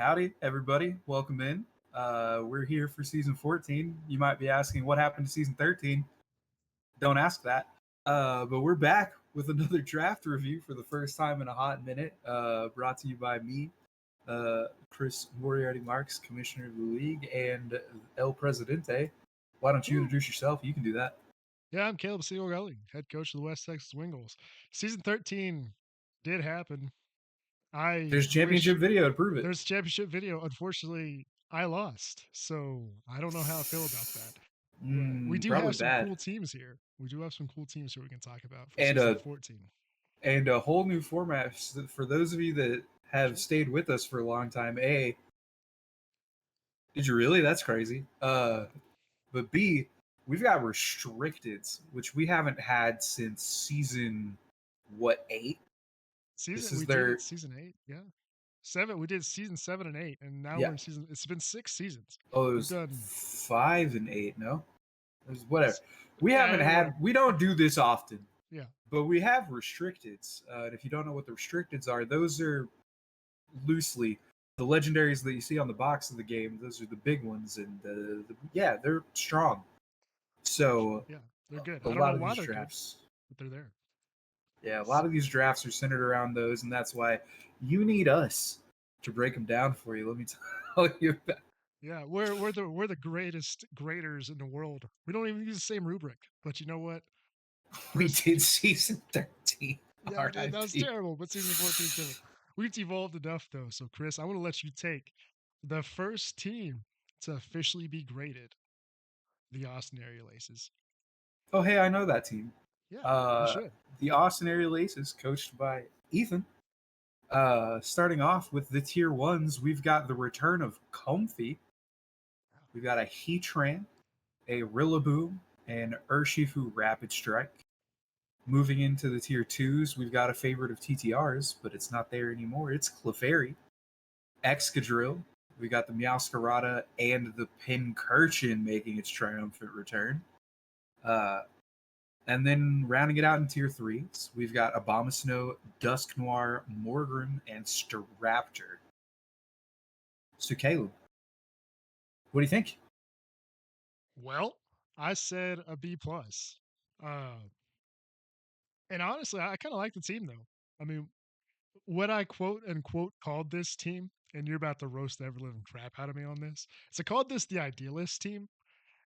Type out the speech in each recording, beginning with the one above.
Howdy, everybody. Welcome in. We're here for season 14. You might be asking what happened to season 13. Don't ask that. But we're back with another draft review for the first time in a hot minute. Brought to you by me, Chris Moriarty Marks, Commissioner of the League, and El Presidente. Why don't you introduce yourself? You can do that. Yeah, I'm Caleb Seagull, head coach of the West Texas Wingles. Season 13 did happen. I There's wish championship video to prove it. there's championship video. Unfortunately, I lost, so I don't know how I feel about that. But we do Probably have some bad. cool teams here. We do have some cool teams here we can talk about for And season 14. and a whole new format for those of you that have stayed with us for a long time. A, did you really? That's crazy. But B, we've got restricteds, which we haven't had since season 8? This is We did their it season 8, yeah. 7, we did season 7 and 8, and now yeah. we're in season. It's been 6 seasons. Oh, it We've was done 5 and 8. No, it was whatever. We haven't yeah, had. whatever. We don't do this often. Yeah. But we have restricteds. And if you don't know what the restricteds are, those are loosely the legendaries that you see on the box of the game. Those are the big ones, and yeah, they're strong. So Yeah, they're good. a I don't know lot of why these they're good, drafts, but they're there. yeah, a lot of these drafts are centered around those, and that's why you need us to break them down for you. Let me tell you about. Yeah, we're the greatest graders in the world. We don't even use the same rubric, but you know what, We Chris? did season 13. Yeah, that was R.I.P. terrible. But season 14 is different. We've evolved enough though. So Chris, I want to let you take the first team to officially be graded, the Austin Area Laces. Oh, hey, I know that team. Yeah, you Uh, should. the Austin Area Laces, coached by Ethan. Starting off with the tier ones, we've got the return of Comfy. We've got a Heatran, a Rillaboom, and Urshifu Rapid Strike. Moving into the tier twos, we've got a favorite of TTR's, but it's not there anymore. It's Clefairy, Excadrill. We got the Meowscarada and the Pincurchin making its triumphant return. And then rounding it out in tier threes, we've got Abomasnow, Dusknoir, Morgrem, and Staraptor. So Caleb, what do you think? Well, I said a B plus. Uh, and honestly, I kind of like the team though. I mean, what I quote unquote called this team, and you're about to roast the ever living crap out of me on this. So I called this the idealist team.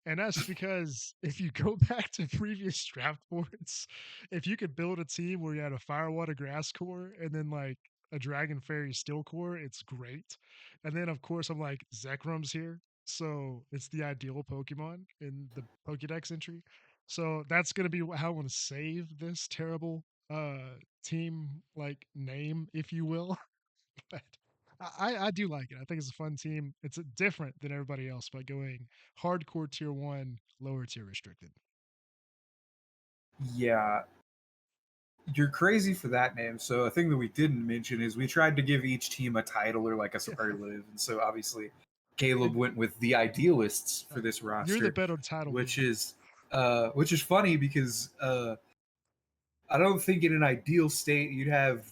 And that's because if you go back to previous draft boards, if you could build a team where you had a Firewater Grass core and then like a Dragon Fairy Steel core, it's great. And then of course I'm like Zekrum's here. So it's the ideal Pokemon in the Pokedex entry. So that's gonna be how I want to save this terrible team like name, if you will. But I do like it. I think it's a fun team. It's different than everybody else by going hardcore tier one, lower tier restricted. Yeah, you're crazy for that name. So a thing that we didn't mention is we tried to give each team a title or like a superlative, and so obviously Caleb And went with the idealists for this you're the roster, better title which giver. is which is funny because I don't think in an ideal state you'd have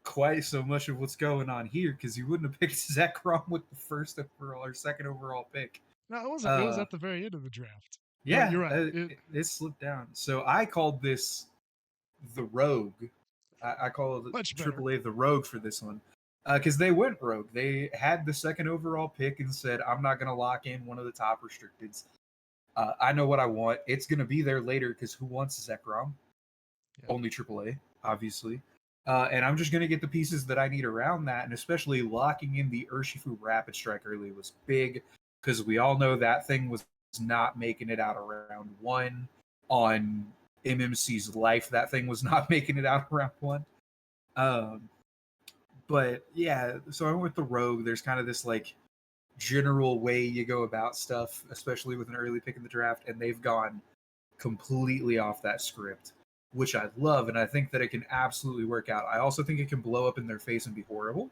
quite so much of what's going on here because you wouldn't have picked Zekrom with the first overall or second overall pick. No, it wasn't. It was Uh, at the very end of the draft. But yeah, you're right. it slipped down. So I called this the Rogue. I call it Much better. AAA the Rogue for this one because they went rogue. They had the second overall pick and said, "I'm not going to lock in one of the top restricteds. I know what I want. It's going to be there later because who wants Zekrom? Yeah. Only AAA, obviously." And I'm just going to get the pieces that I need around that, and especially locking in the Urshifu Rapid Strike early was big because we all know that thing was not making it out around one on MMC's life. That thing was not making it out around one. Um, but yeah, so I went with the Rogue. There's kind of this like general way you go about stuff, especially with an early pick in the draft, and they've gone completely off that script, which I love, and I think that it can absolutely work out. I also think it can blow up in their face and be horrible,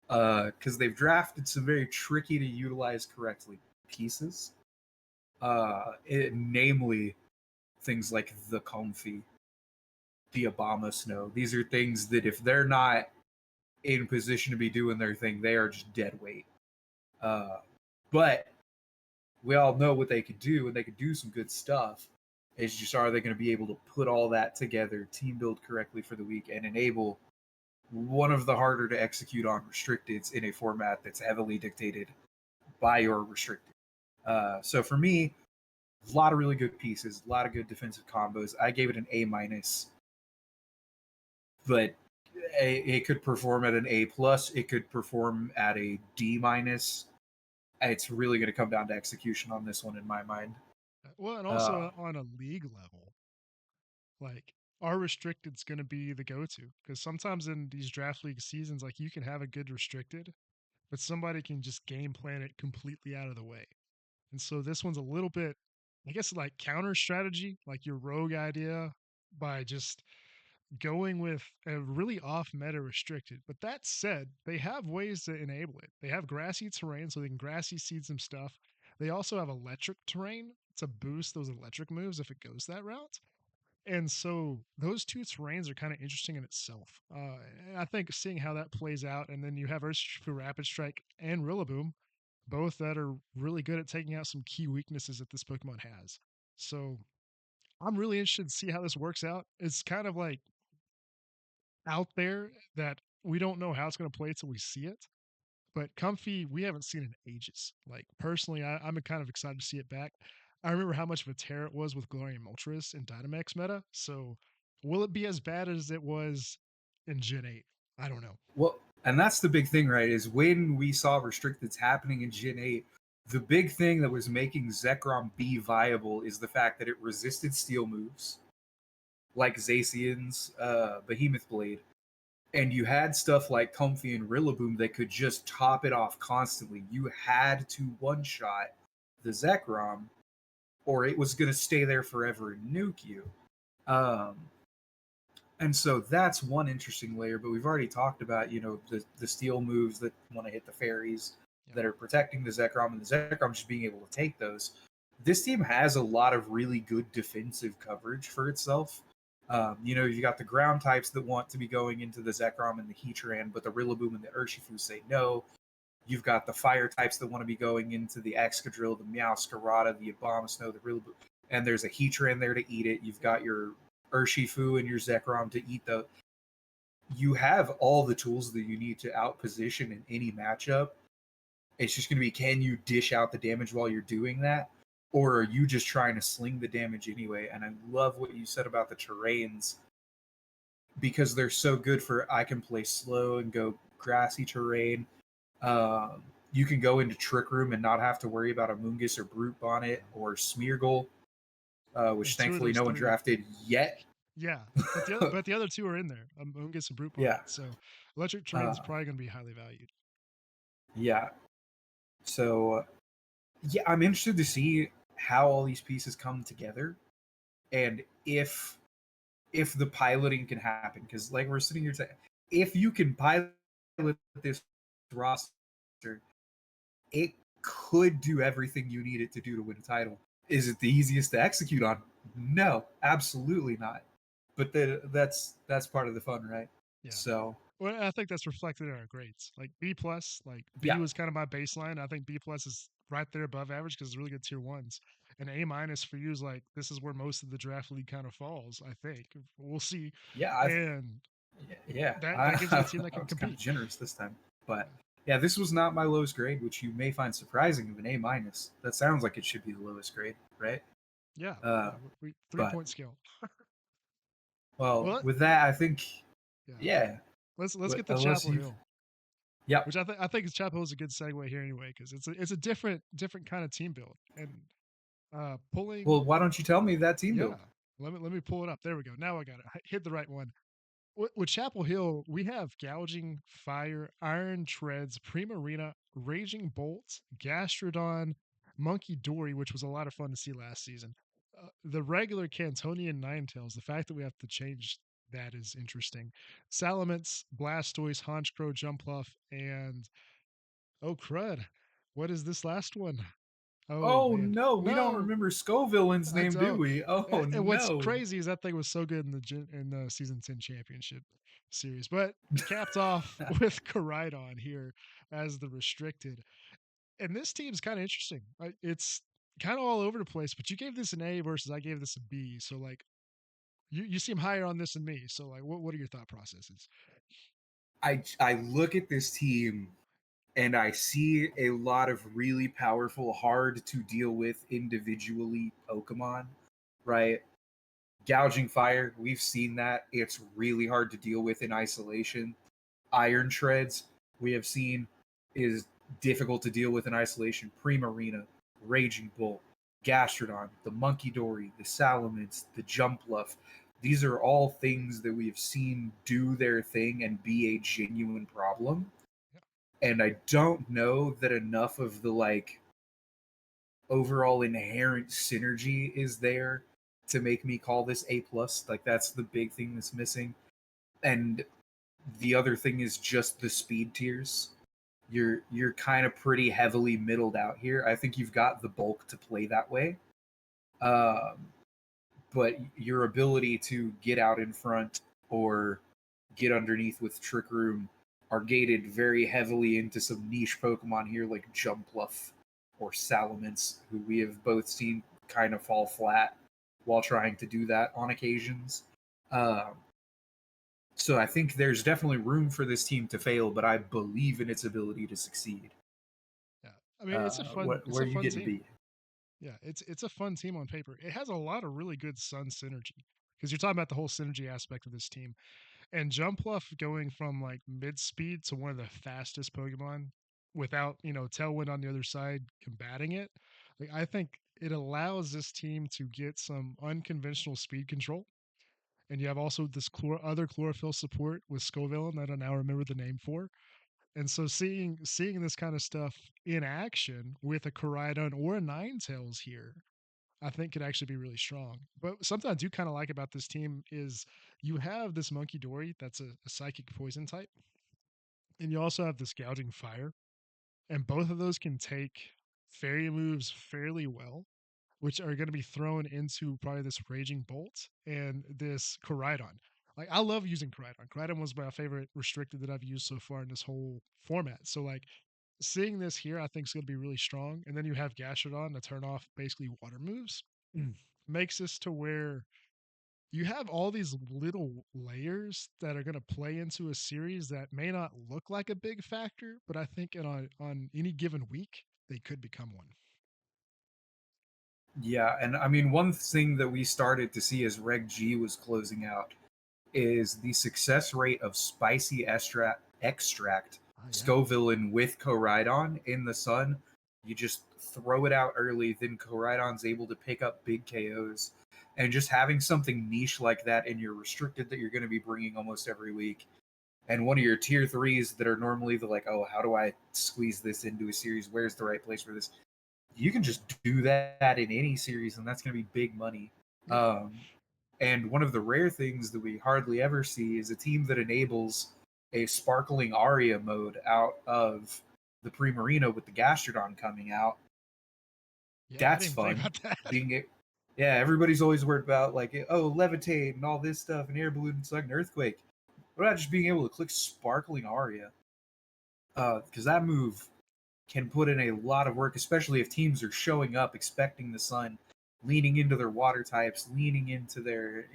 because they've drafted some very tricky to utilize correctly pieces, namely things like the Comfy, the Abomasnow. These are things that if they're not in position to be doing their thing, they are just dead weight. Uh, but we all know what they could do, and they could do some good stuff. It's just, are they going to be able to put all that together, team build correctly for the week, and enable one of the harder to execute on restricteds in a format that's heavily dictated by your restricted. So for me, a lot of really good pieces, a lot of good defensive combos. I gave it an A minus, but it could perform at an A plus. It could perform at a D minus. It's really going to come down to execution on this one, in my mind. Well, and also Uh, on a league level, like our restricted's going to be the go-to because sometimes in these draft league seasons, like you can have a good restricted, but somebody can just game plan it completely out of the way. And so this one's a little bit, I guess, like counter strategy, like your rogue idea by just going with a really off meta restricted. But that said, they have ways to enable it. They have grassy terrain, so they can grassy seed some stuff. They also have electric terrain to boost those electric moves if it goes that route. And so those two terrains are kind of interesting in itself. And I think seeing how that plays out, and then you have Earthshaker Rapid Strike and Rillaboom, both that are really good at taking out some key weaknesses that this Pokemon has. So I'm really interested to see how this works out. It's kind of like out there that we don't know how it's going to play till we see it. But Comfy, we haven't seen in ages. Like personally, I'm kind of excited to see it back. I remember how much of a tear it was with Glorian Moltres and Dynamax meta. So will it be as bad as it was in Gen 8? I don't know. well, and that's the big thing, right? Is when we saw restricteds happening in Gen 8, the big thing that was making Zekrom be viable is the fact that it resisted steel moves like Zacian's Behemoth Blade, and you had stuff like Comfy and Rillaboom that could just top it off constantly. You had to one shot the Zekrom, or it was going to stay there forever and nuke you. Um, and so that's one interesting layer. But we've already talked about, the steel moves that want to hit the fairies Yeah. that are protecting the Zekrom, and the Zekrom just being able to take those. This team has a lot of really good defensive coverage for itself. You got the ground types that want to be going into the Zekrom and the Heatran, but the Rillaboom and the Urshifu say no. You've got the fire types that want to be going into the Excadrill, the Meowscarada, the Abomasnow, the Rillaboom, and there's a Heatran there to eat it. You've got your Urshifu and your Zekrom to eat the. You have all the tools that you need to outposition in any matchup. It's just going to be, can you dish out the damage while you're doing that? Or are you just trying to sling the damage anyway? And I love what you said about the terrains because they're so good for, I can play slow and go grassy terrain. You can go into Trick Room and not have to worry about a Moongus or Brute Bonnet or Smeargle, which And two of thankfully those no one three, drafted yet. yeah. But the other two are in there. Moongus and Brute Bonnet. Yeah. So electric terrain Uh, is probably going to be highly valued. yeah. So, yeah, I'm interested to see how all these pieces come together and if the piloting can happen, because like we're sitting here saying, if you can pilot this roster, it could do everything you need it to do to win a title. Is it the easiest to execute on? No, absolutely not. But that's part of the fun, right? Yeah. So Well, I think that's reflected in our grades. Like B plus, like B yeah, was kind of my baseline. I think B plus is right there above average because it's really good tier ones. And A minus for you is like this is where most of the draft league kind of falls. I think we'll see, yeah, and yeah. that gives you a team that I can was kind of compete. generous this time, Yeah, but yeah, this was not my lowest grade, which you may find surprising of an A minus. That sounds like it should be the lowest grade, right? yeah. Uh, We 3 point but scale. well, Well, with that, I think yeah. yeah. Let's get to Unless Chapel you've Hill, yep. which I think Chapel Hill is a good segue here anyway because it's a different kind of team build and pulling. Well, why don't you tell me that team Yeah, build? let me pull it up. There we go. Now I got it. I hit the right one. With Chapel Hill, we have Gouging, Fire, Iron Treads, Primarina, Raging Bolts, Gastrodon, Monkey Dory, which was a lot of fun to see last season. The regular Cantonian Ninetales, the fact that we have to change that is interesting. Salamence, Blastoise, Honchkrow, Jumpluff, and oh crud, what is this last one? Oh Oh man, no, we don't no, remember Scovillain's I name, do don't. we? Oh And what's no. crazy is that thing was so good in in the season 10 championship series, but capped off with Koraidon here as the restricted. And this team's kind of interesting. It's kind of all over the place, but you gave this an A versus I gave this a B. So like you seem higher on this than me. So like what are your thought processes? I look at this team and I see a lot of really powerful, hard to deal with individually Pokemon, right? Gouging Fire, we've seen that. It's really hard to deal with in isolation. Iron Treads, we have seen, is difficult to deal with in isolation. Primarina, Raging Bull, Gastrodon, the Monkey Dory, the Salamence, the Jumpluff. These are all things that we have seen do their thing and be a genuine problem. Yeah. And I don't know that enough of the like overall inherent synergy is there to make me call this A plus. Like that's the big thing that's missing. And the other thing is just the speed tiers. You're kind of pretty heavily middled out here. I think you've got the bulk to play that way. Um, but your ability to get out in front or get underneath with Trick Room are gated very heavily into some niche Pokemon here like Jumpluff or Salamence, who we have both seen kind of fall flat while trying to do that on occasions. Um, so I think there's definitely room for this team to fail, but I believe in its ability to succeed. Yeah. I mean, it's Where a are you fun getting team. B? Yeah, it's a fun team on paper. It has a lot of really good Sun synergy because you're talking about the whole synergy aspect of this team. And Jumpluff going from like mid speed to one of the fastest Pokemon without, Tailwind on the other side combating it. Like I think it allows this team to get some unconventional speed control. And you have also this other chlorophyll support with Scoville that I now remember the name for. And so seeing this kind of stuff in action with a Koraidon or a Ninetales here, I think could actually be really strong. But something I do kind of like about this team is you have this Monkey Dory that's a psychic poison type, and you also have this Gouging Fire, and both of those can take fairy moves fairly well, which are going to be thrown into probably this Raging Bolt and this Koraidon. Like I love using Koraidon. Koraidon was my favorite restricted that I've used so far in this whole format. So like seeing this here, I think is going to be really strong. And then you have Gastrodon to turn off basically water moves. Makes this to where you have all these little layers that are going to play into a series that may not look like a big factor, but I think on any given week they could become one. Yeah, and I mean, one thing that we started to see as Reg G was closing out is the success rate of spicy extract Oh yeah. Scoville with Koraidon in the sun. You just throw it out early, then Koraidon's able to pick up big KOs. And just having something niche like that in your restricted that you're going to be bringing almost every week, and one of your tier threes that are normally the like, oh, how do I squeeze this into a series? Where's the right place for this? You can just do that in any series, and that's going to be big money. Yeah. Um, and one of the rare things that we hardly ever see is a team that enables a sparkling Aria mode out of the Primarina with the Gastrodon coming out. Yeah, I That's didn't even think fun. about that. Being it, yeah, everybody's always worried about like, oh, levitate and all this stuff, and air balloon, it's like an earthquake. What about just being able to click sparkling Aria? Because that move can put in a lot of work, especially if teams are showing up expecting the sun, leaning into their water types, leaning into their,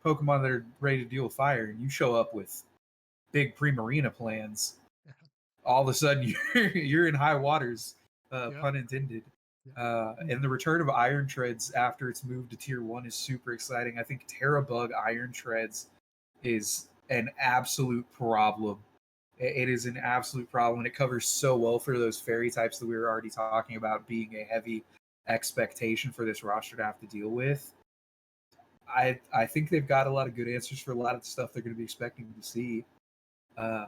Pokemon that are ready to deal with fire, and you show up with big Primarina plans. All of a sudden, you're in high waters, Yeah. pun intended. Yeah. And the return of Iron Treads after its move to Tier 1 is super exciting. I think Terrabug Iron Treads is an absolute problem. It is an absolute problem. It covers so well for those fairy types that we were already talking about being a heavy expectation for this roster to have to deal with. I think they've got a lot of good answers for a lot of the stuff they're going to be expecting to see. Uh,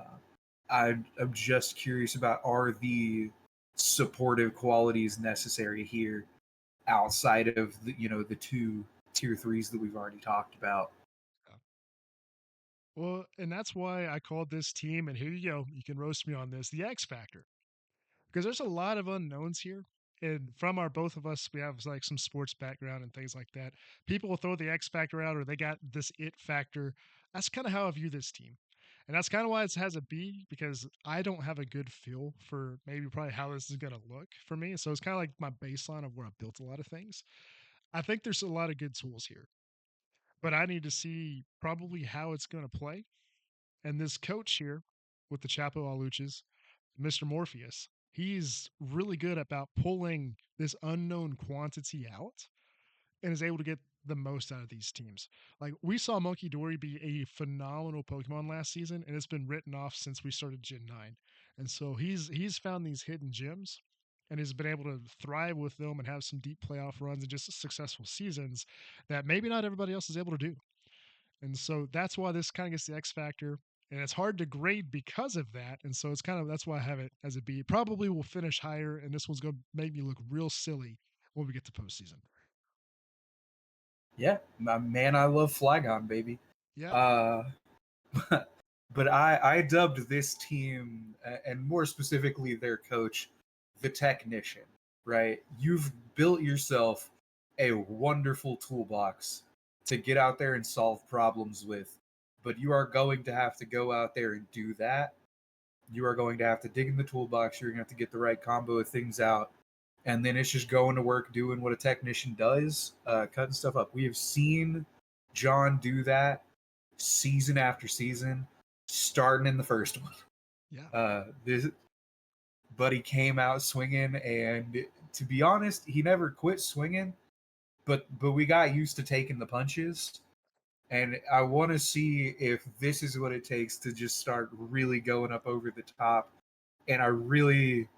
I'm just curious about are the supportive qualities necessary here outside of the two tier threes that we've already talked about. Yeah. Well, and that's why I called this team, and here you go. You can roast me on this, the X Factor. because there's a lot of unknowns here. And from our both of us, we have like some sports background and things like that. People will throw the X factor out or they got this it factor. That's kind of how I view this team. And that's kind of why it has a B because I don't have a good feel for maybe probably how this is going to look for me. So it's kind of like my baseline of where I built a lot of things. I think there's a lot of good tools here, but I need to see probably how it's going to play. And this coach here with the Chapo Aluches, Mr. Morpheus, he's really good about pulling this unknown quantity out and is able to get the most out of these teams. Like we saw Monkey Dory be a phenomenal Pokemon last season, and it's been written off since we started Gen 9. And so he's found these hidden gems and has been able to thrive with them and have some deep playoff runs and just successful seasons that maybe not everybody else is able to do. And so that's why this kind of gets the X factor. And it's hard to grade because of that. And so it's kind of that's why I have it as a B. It probably will finish higher, and this one's going to make me look real silly when we get to postseason. Yeah, my man, I love Flygon, baby. Yeah. Uh, but I dubbed this team, and more specifically their coach, the technician. Right? You've built yourself a wonderful toolbox to get out there and solve problems with, but you are going to have to go out there and do that. You are going to have to dig in the toolbox. You're going to have to get the right combo of things out, and then it's just going to work doing what a technician does, cutting stuff up. We have seen John do that season after season, starting in the first one. Yeah. This buddy came out swinging, and to be honest, he never quit swinging. But we got used to taking the punches, and I want to see if this is what it takes to just start really going up over the top. And I really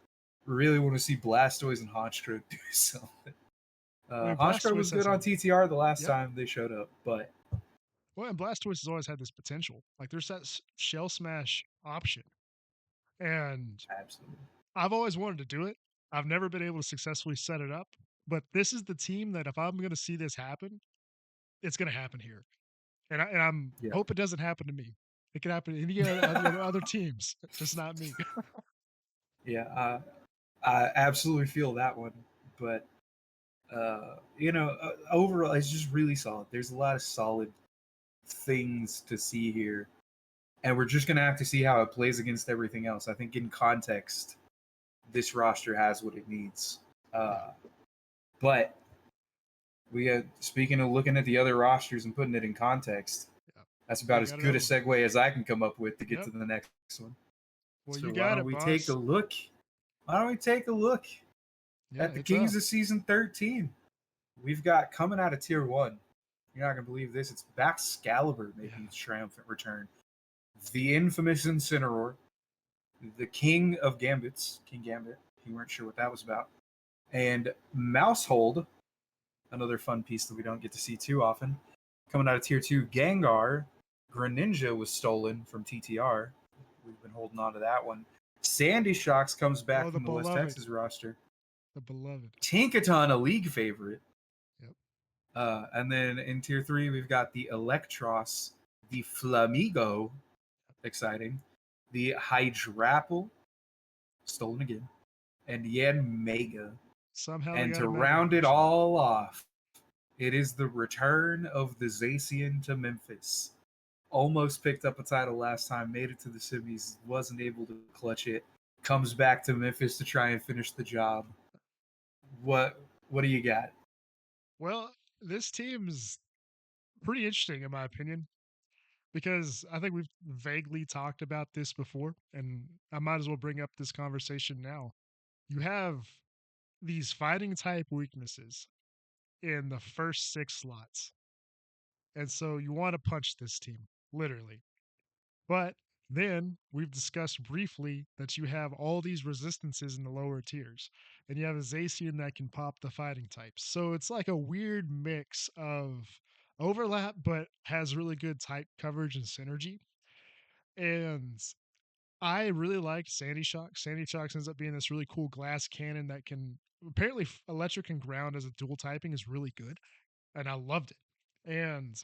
want to see Blastoise and Honchkrow do something. I mean, Honchkrow was Blastoise has good on had, TTR the last yep. time they showed up, but Well, and Blastoise has always had this potential. Like there's that shell smash option. And absolutely. I've always wanted to do it. I've never been able to successfully set it up. But this is the team that if I'm going to see this happen, it's going to happen here. And I'm Yeah. hope it doesn't happen to me. It could happen to any other teams, just not me. Yeah, I absolutely feel that one. But overall, it's just really solid. There's a lot of solid things to see here, and we're just gonna have to see how it plays against everything else. I think in context, this roster has what it needs. Yeah. But speaking of looking at the other rosters and putting it in context, Yeah. that's Oh, about you as got good a another one. segue as I can come up with to get Yep. to the next one. Well, So you why got don't it, we take a boss. look? Why don't we take a look Yeah, at the it's up. Kings of Season 13? We've got coming out of Tier 1. You're not going to believe this. It's Baxcalibur making Yeah. its triumphant return. The infamous Incineroar, the King of Gambits, King Gambit. You weren't sure what that was about. And Mousehold, another fun piece that we don't get to see too often. Coming out of Tier 2, Gengar. Greninja was stolen from TTR. We've been holding on to that one. Sandy Shocks comes back Oh, the from the West beloved. Texas roster. The beloved. Tinkaton, a league favorite. Yep. And then in Tier 3, we've got the Electros, the Flamigo, exciting, the Hydrapple, stolen again, and Yanmega. Somehow we And got to a mega round it eventually. all off, it is the return of the Zacian to Memphis. Almost picked up a title last time, made it to the semis, wasn't able to clutch it. Comes back to Memphis to try and finish the job. What do you got? Well, this team's pretty interesting in my opinion because I think we've vaguely talked about this before, and I might as well bring up this conversation now. You have these fighting type weaknesses in the first 6 slots. And so you want to punch this team, literally. But then we've discussed briefly that you have all these resistances in the lower tiers, and you have a Zacian that can pop the fighting types. So it's like a weird mix of overlap, but has really good type coverage and synergy. And I really liked Sandy Shock. Sandy Shock ends up being this really cool glass cannon that can apparently electric and ground as a dual typing is really good, and I loved it. And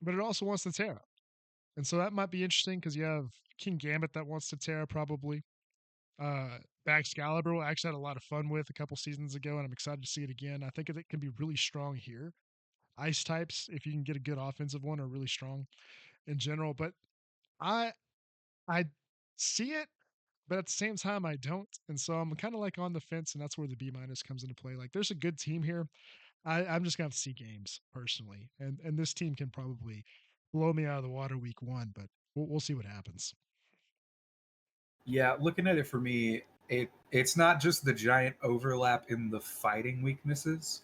but it also wants to Terra. And so that might be interesting because you have King Gambit that wants to Terra probably. Baxcalibur I actually had a lot of fun with a couple seasons ago, and I'm excited to see it again. I think it can be really strong here. Ice types, if you can get a good offensive one, are really strong in general. But I I see it, but at the same time I don't. And so I'm kind of like on the fence, and that's where the B minus comes into play. Like there's a good team here. I'm just gonna have to see games personally. And this team can probably blow me out of the water week one, but we'll see what happens. Yeah, looking at it for me, it's not just the giant overlap in the fighting weaknesses.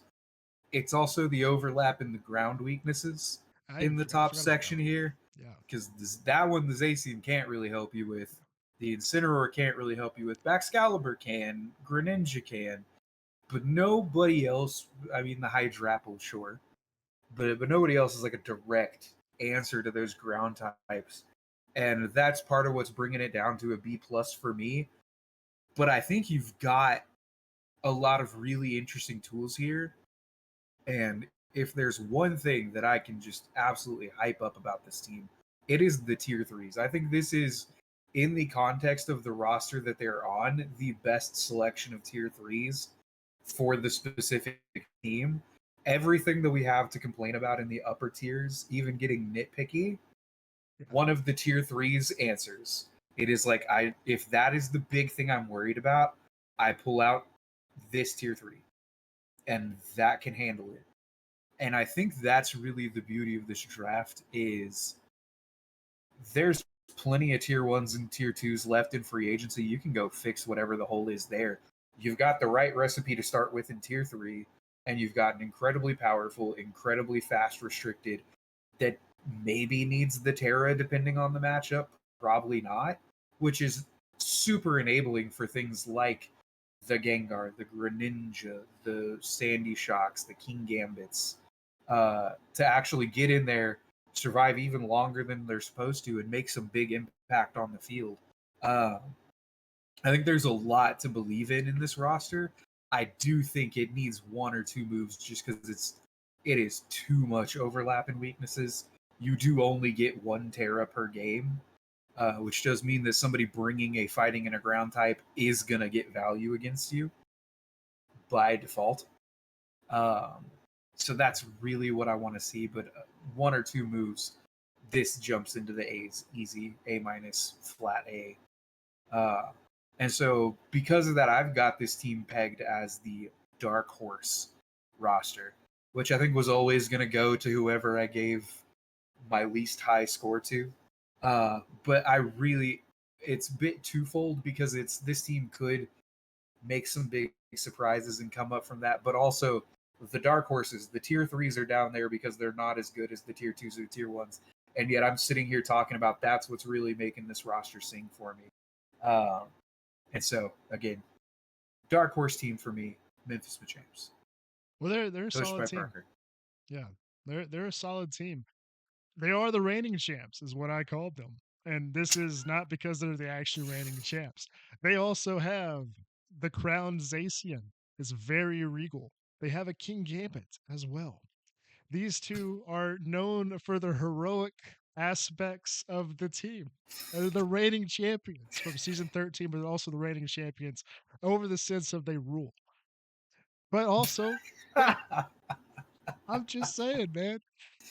It's also the overlap in the ground weaknesses in the I top forgot about that section one. here. Yeah. Because that one, the Zacian can't really help you with. The Incineroar can't really help you with. Baxcalibur can. Greninja can. But nobody else. I mean, the Hydrapple, sure. But nobody else is like a direct answer to those ground types. And that's part of what's bringing it down to a B plus for me. But I think you've got a lot of really interesting tools here. And if there's one thing that I can just absolutely hype up about this team, it is the tier threes. I think this is, in the context of the roster that they're on, the best selection of tier threes for the specific team. Everything that we have to complain about in the upper tiers, even getting nitpicky, Yeah. one of the tier threes answers. It is like if that is the big thing I'm worried about, I pull out this tier three, and that can handle it. And I think that's really the beauty of this draft is there's plenty of tier ones and tier twos left in free agency. You can go fix whatever the hole is there. You've got the right recipe to start with in tier three, and you've got an incredibly powerful, incredibly fast restricted that maybe needs the Terra depending on the matchup, probably not, which is super enabling for things like the Gengar, the Greninja, the Sandy Shocks, the King Gambits, to actually get in there, survive even longer than they're supposed to, and make some big impact on the field. Uh, I think there's a lot to believe in this roster. I do think it needs one or two moves just because it is too much overlap in weaknesses. You do only get one Terra per game, which does mean that somebody bringing a fighting and a ground type is gonna get value against you by default. Um, so that's really what I want to see. But one or two moves, this jumps into the A's easy A minus flat A. Uh, and so because of that, I've got this team pegged as the dark horse roster, which I think was always going to go to whoever I gave my least high score to. But I really, it's a bit twofold because it's this team could make some big surprises and come up from that. But also the dark horses, the tier threes are down there because they're not as good as the tier twos or tier ones. And yet I'm sitting here talking about that's what's really making this roster sing for me. And so again, dark horse team for me, Memphis Machamps, Well, they're a coached solid by team. Parker. Yeah, they're a solid team. They are the reigning champs, is what I called them. And this is not because they're the actual reigning champs. They also have the crowned Zacian. It's very regal. They have a King Gambit as well. These two are known for the heroic aspects of the team. They're the reigning champions from season 13, but also the reigning champions over the sense of they rule. But also, they, I'm just saying, man,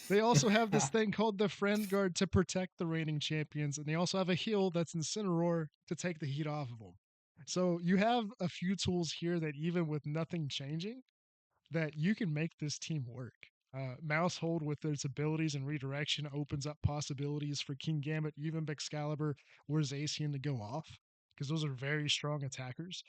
they also have this thing called the Friend Guard to protect the reigning champions, and they also have a heal that's Incineroar to take the heat off of them. So you have a few tools here that even with nothing changing, that you can make this team work. Mouse Hold with its abilities and redirection opens up possibilities for King Gambit, even Excalibur, or Zacian to go off, because those are very strong attackers.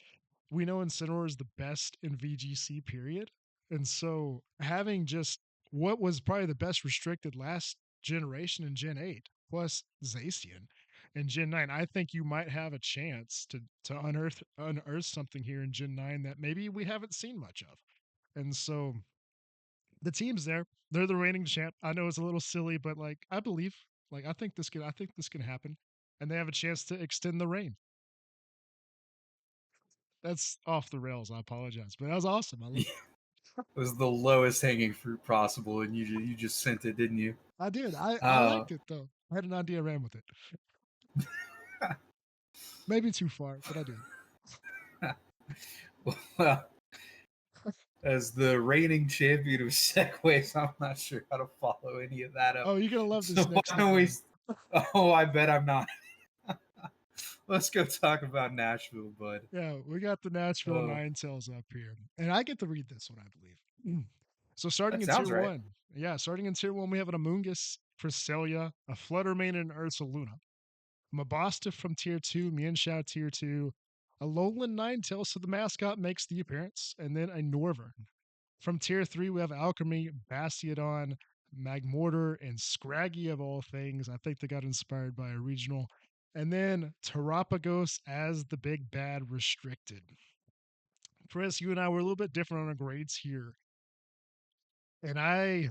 We know Incineroar is the best in VGC period. And so having just what was probably the best restricted last generation in Gen 8 plus Zacian in Gen 9, I think you might have a chance to unearth something here in Gen 9 that maybe we haven't seen much of. And so the team's there. They're the reigning champ. I know it's a little silly, but like I believe, I think this can happen. And they have a chance to extend the reign. That's off the rails. I apologize, but that was awesome. I love It was the lowest hanging fruit possible, and you just sent it, didn't you? I did. I Uh, liked it though. I had an idea, ran with it. Maybe too far, but I did. Well, as the reigning champion of segways, I'm not sure how to follow any of that up. Oh, you're gonna love So this why next don't we? nickname. Oh, I bet I'm not. Let's go talk about Nashville, bud. Yeah, we got the Nashville Oh, Nine Tails up here, and I get to read this one, I believe. So starting that in tier sounds right. one, yeah, starting in tier one, we have an Amoonguss, Cresselia, a Fluttermane, and an Ursaluna. Mabostiff from tier two, Mienshao tier two, a Lowland Ninetales, so the mascot makes the appearance, and then a Norvern. From tier three, we have Alchemy, Bastiodon, Magmortar, and Scraggy of all things. I think they got inspired by a regional. And then Terapagos as the big bad restricted. Chris, you and I were a little bit different on our grades here. And I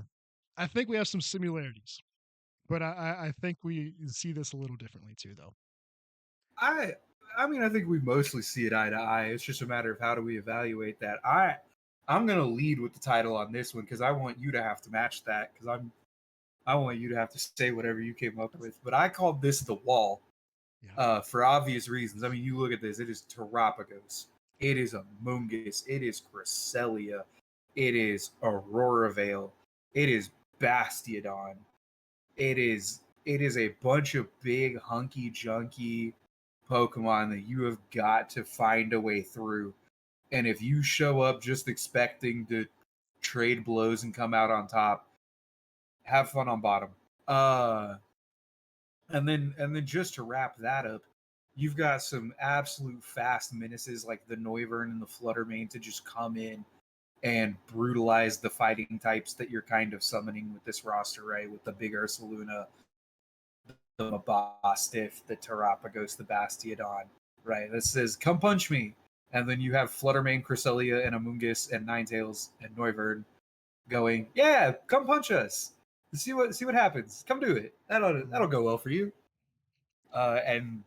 think we have some similarities, but I think we see this a little differently too, though. I I mean I think we mostly see it eye to eye. It's just a matter of how do we evaluate that. I'm gonna lead with the title on this one because I want you to have to match that because I want you to have to say whatever you came up with. But I called this the wall Yeah. for obvious reasons. I mean, you look at this, it is Terapagos, it is Amoonguss, it is Cresselia, it is Aurora Veil, it is Bastiodon, it is a bunch of big hunky junky Pokemon that you have got to find a way through. And if you show up just expecting to trade blows and come out on top, have fun on bottom. And then just to wrap that up, you've got some absolute fast menaces like the Noivern and the Fluttermane to just come in and brutalize the fighting types that you're kind of summoning with this roster, right? With the big Ursaluna, the Mabostiff, the Terapagos, the Bastiodon, right? That says, come punch me. And then you have Fluttermane, Cresselia, and Amoonguss, and Ninetales, and Noivern going, yeah, come punch us. See what happens. Come do it. That'll go well for you. And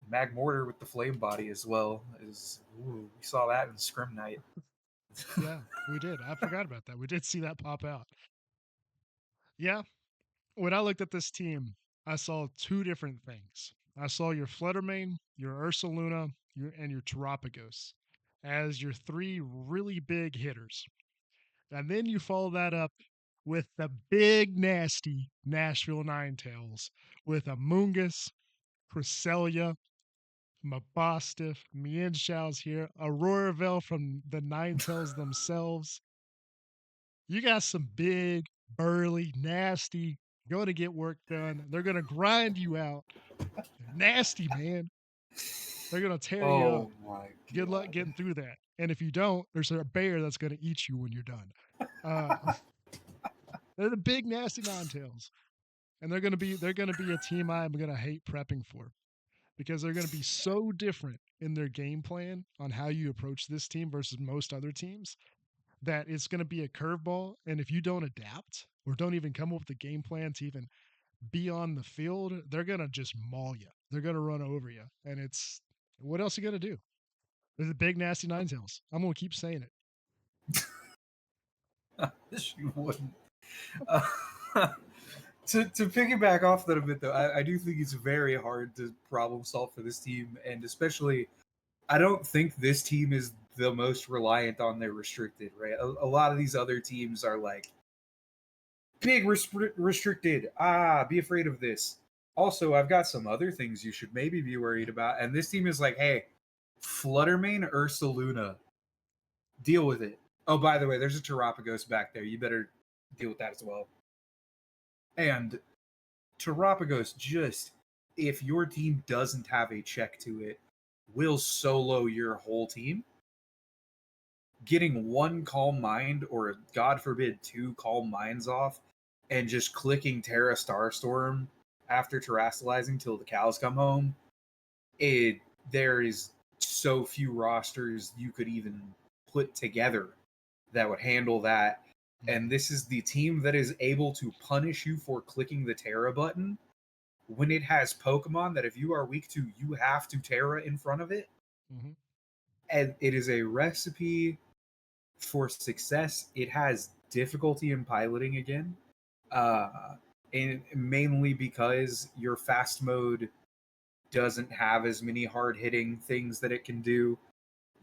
Magmortar with the flame body as well is we saw that in Scrim Knight. Yeah, we did. I forgot about that. We did see that pop out. Yeah, when I looked at this team, I saw two different things. I saw your Fluttermane, your Ursaluna, and your Terapagos as your three really big hitters. And then you follow that up with the big, nasty Nashville Ninetales with Amoonguss, Cresselia, Mabostiff, Mienshaw's here, Auroraville from the Ninetales themselves. You got some big, burly, nasty, going to get work done. They're going to grind you out. They're nasty, man. They're going to tear you up. Oh my Good luck god. getting through that. And if you don't, there's a bear that's going to eat you when you're done. Uh, they're the big, nasty Ninetales. And they're gonna be a team I'm gonna hate prepping for because they're gonna be so different in their game plan on how you approach this team versus most other teams that it's gonna be a curveball. And if you don't adapt or don't even come up with a game plan to even be on the field, they're gonna just maul you. They're gonna run over you. And it's what else are you gonna do? They're the big nasty Ninetales. I'm gonna keep saying it. You wouldn't. Uh, to piggyback off that a bit though, I do think it's very hard to problem solve for this team, and especially I don't think this team is the most reliant on their restricted, right? A lot of these other teams are like big restricted. Be afraid of this. Also, I've got some other things you should maybe be Yeah. worried about. And this team is like, hey, Fluttermane, Ursaluna, deal with it. Oh, by the way, there's a Terapagos back there. You better deal with that as well. And Terapagos just, if your team doesn't have a check to it, will solo your whole team. Getting one calm mind, or God forbid, two calm minds off, and just clicking Terra Starstorm after terastallizing till the cows come home, there is so few rosters you could even put together that would handle that. And Mhm. this is the team that is able to punish you for clicking the Terra button when it has Pokemon that if you are weak to, you have to Terra in front of it. Mhm. And it is a recipe for success. It has difficulty in piloting again, and mainly because your fast mode doesn't have as many hard hitting things that it can do.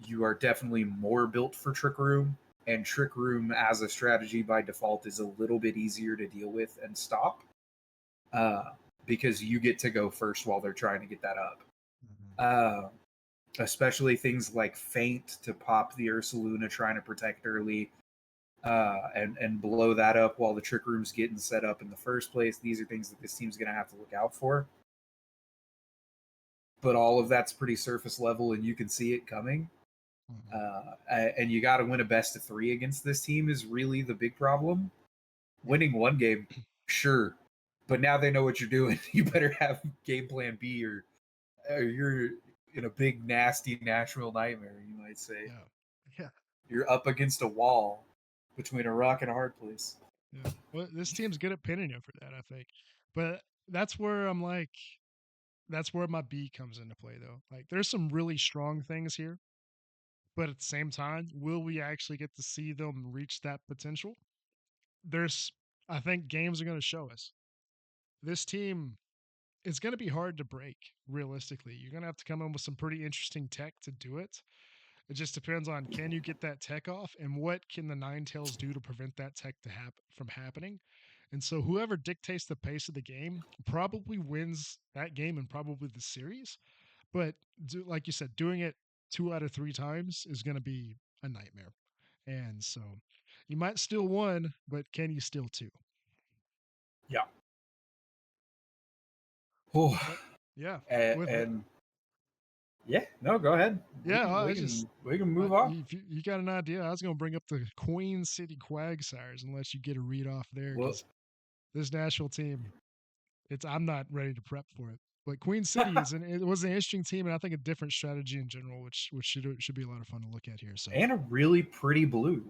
you are definitely more built for Trick Room, and Trick Room as a strategy by default is a little bit easier to deal with and stop, uh, because you get to go first while they're trying to get that up. Uh, Especially things like Feint to pop the Ursaluna trying to protect early, and blow that up while the Trick Room's getting set up in the first place. These are things that this team's going to have to look out for. But all of that's pretty surface level, and you can see it coming. And you got to win a best of 3 against this team is really the big problem. Winning one game, sure, but now they know what you're doing. You better have game plan B, or you're in a big, nasty Nashville nightmare, you might say. Yeah. You're up against a wall between a rock and a hard place. Yeah. Well, this team's good at pinning you for that, I think. But that's where I'm like, that's where my B comes into play, though. Like, there's some really strong things here, but at the same time, will we actually get to see them reach that potential? I think games are going to show us. This team, it's going to be hard to break, realistically. You're going to have to come in with some pretty interesting tech to do it. It just depends on, can you get that tech off, and what can the Ninetales do to prevent that tech from happening? And so whoever dictates the pace of the game probably wins that game and probably the series. But like you said, doing it 2 out of 3 times is going to be a nightmare. And so you might steal one, but can you steal two? Yeah. Oh, But yeah, and yeah, no, go ahead. yeah, We can move on. if you got an idea, I was going to bring up the Queen City Quagsires and let you get a read off there, Well, because this Nashville team, I'm not ready to prep for it. But Queen City it was an interesting team, and I think a different strategy in general, which should be a lot of fun to look at here. So and a really pretty blue.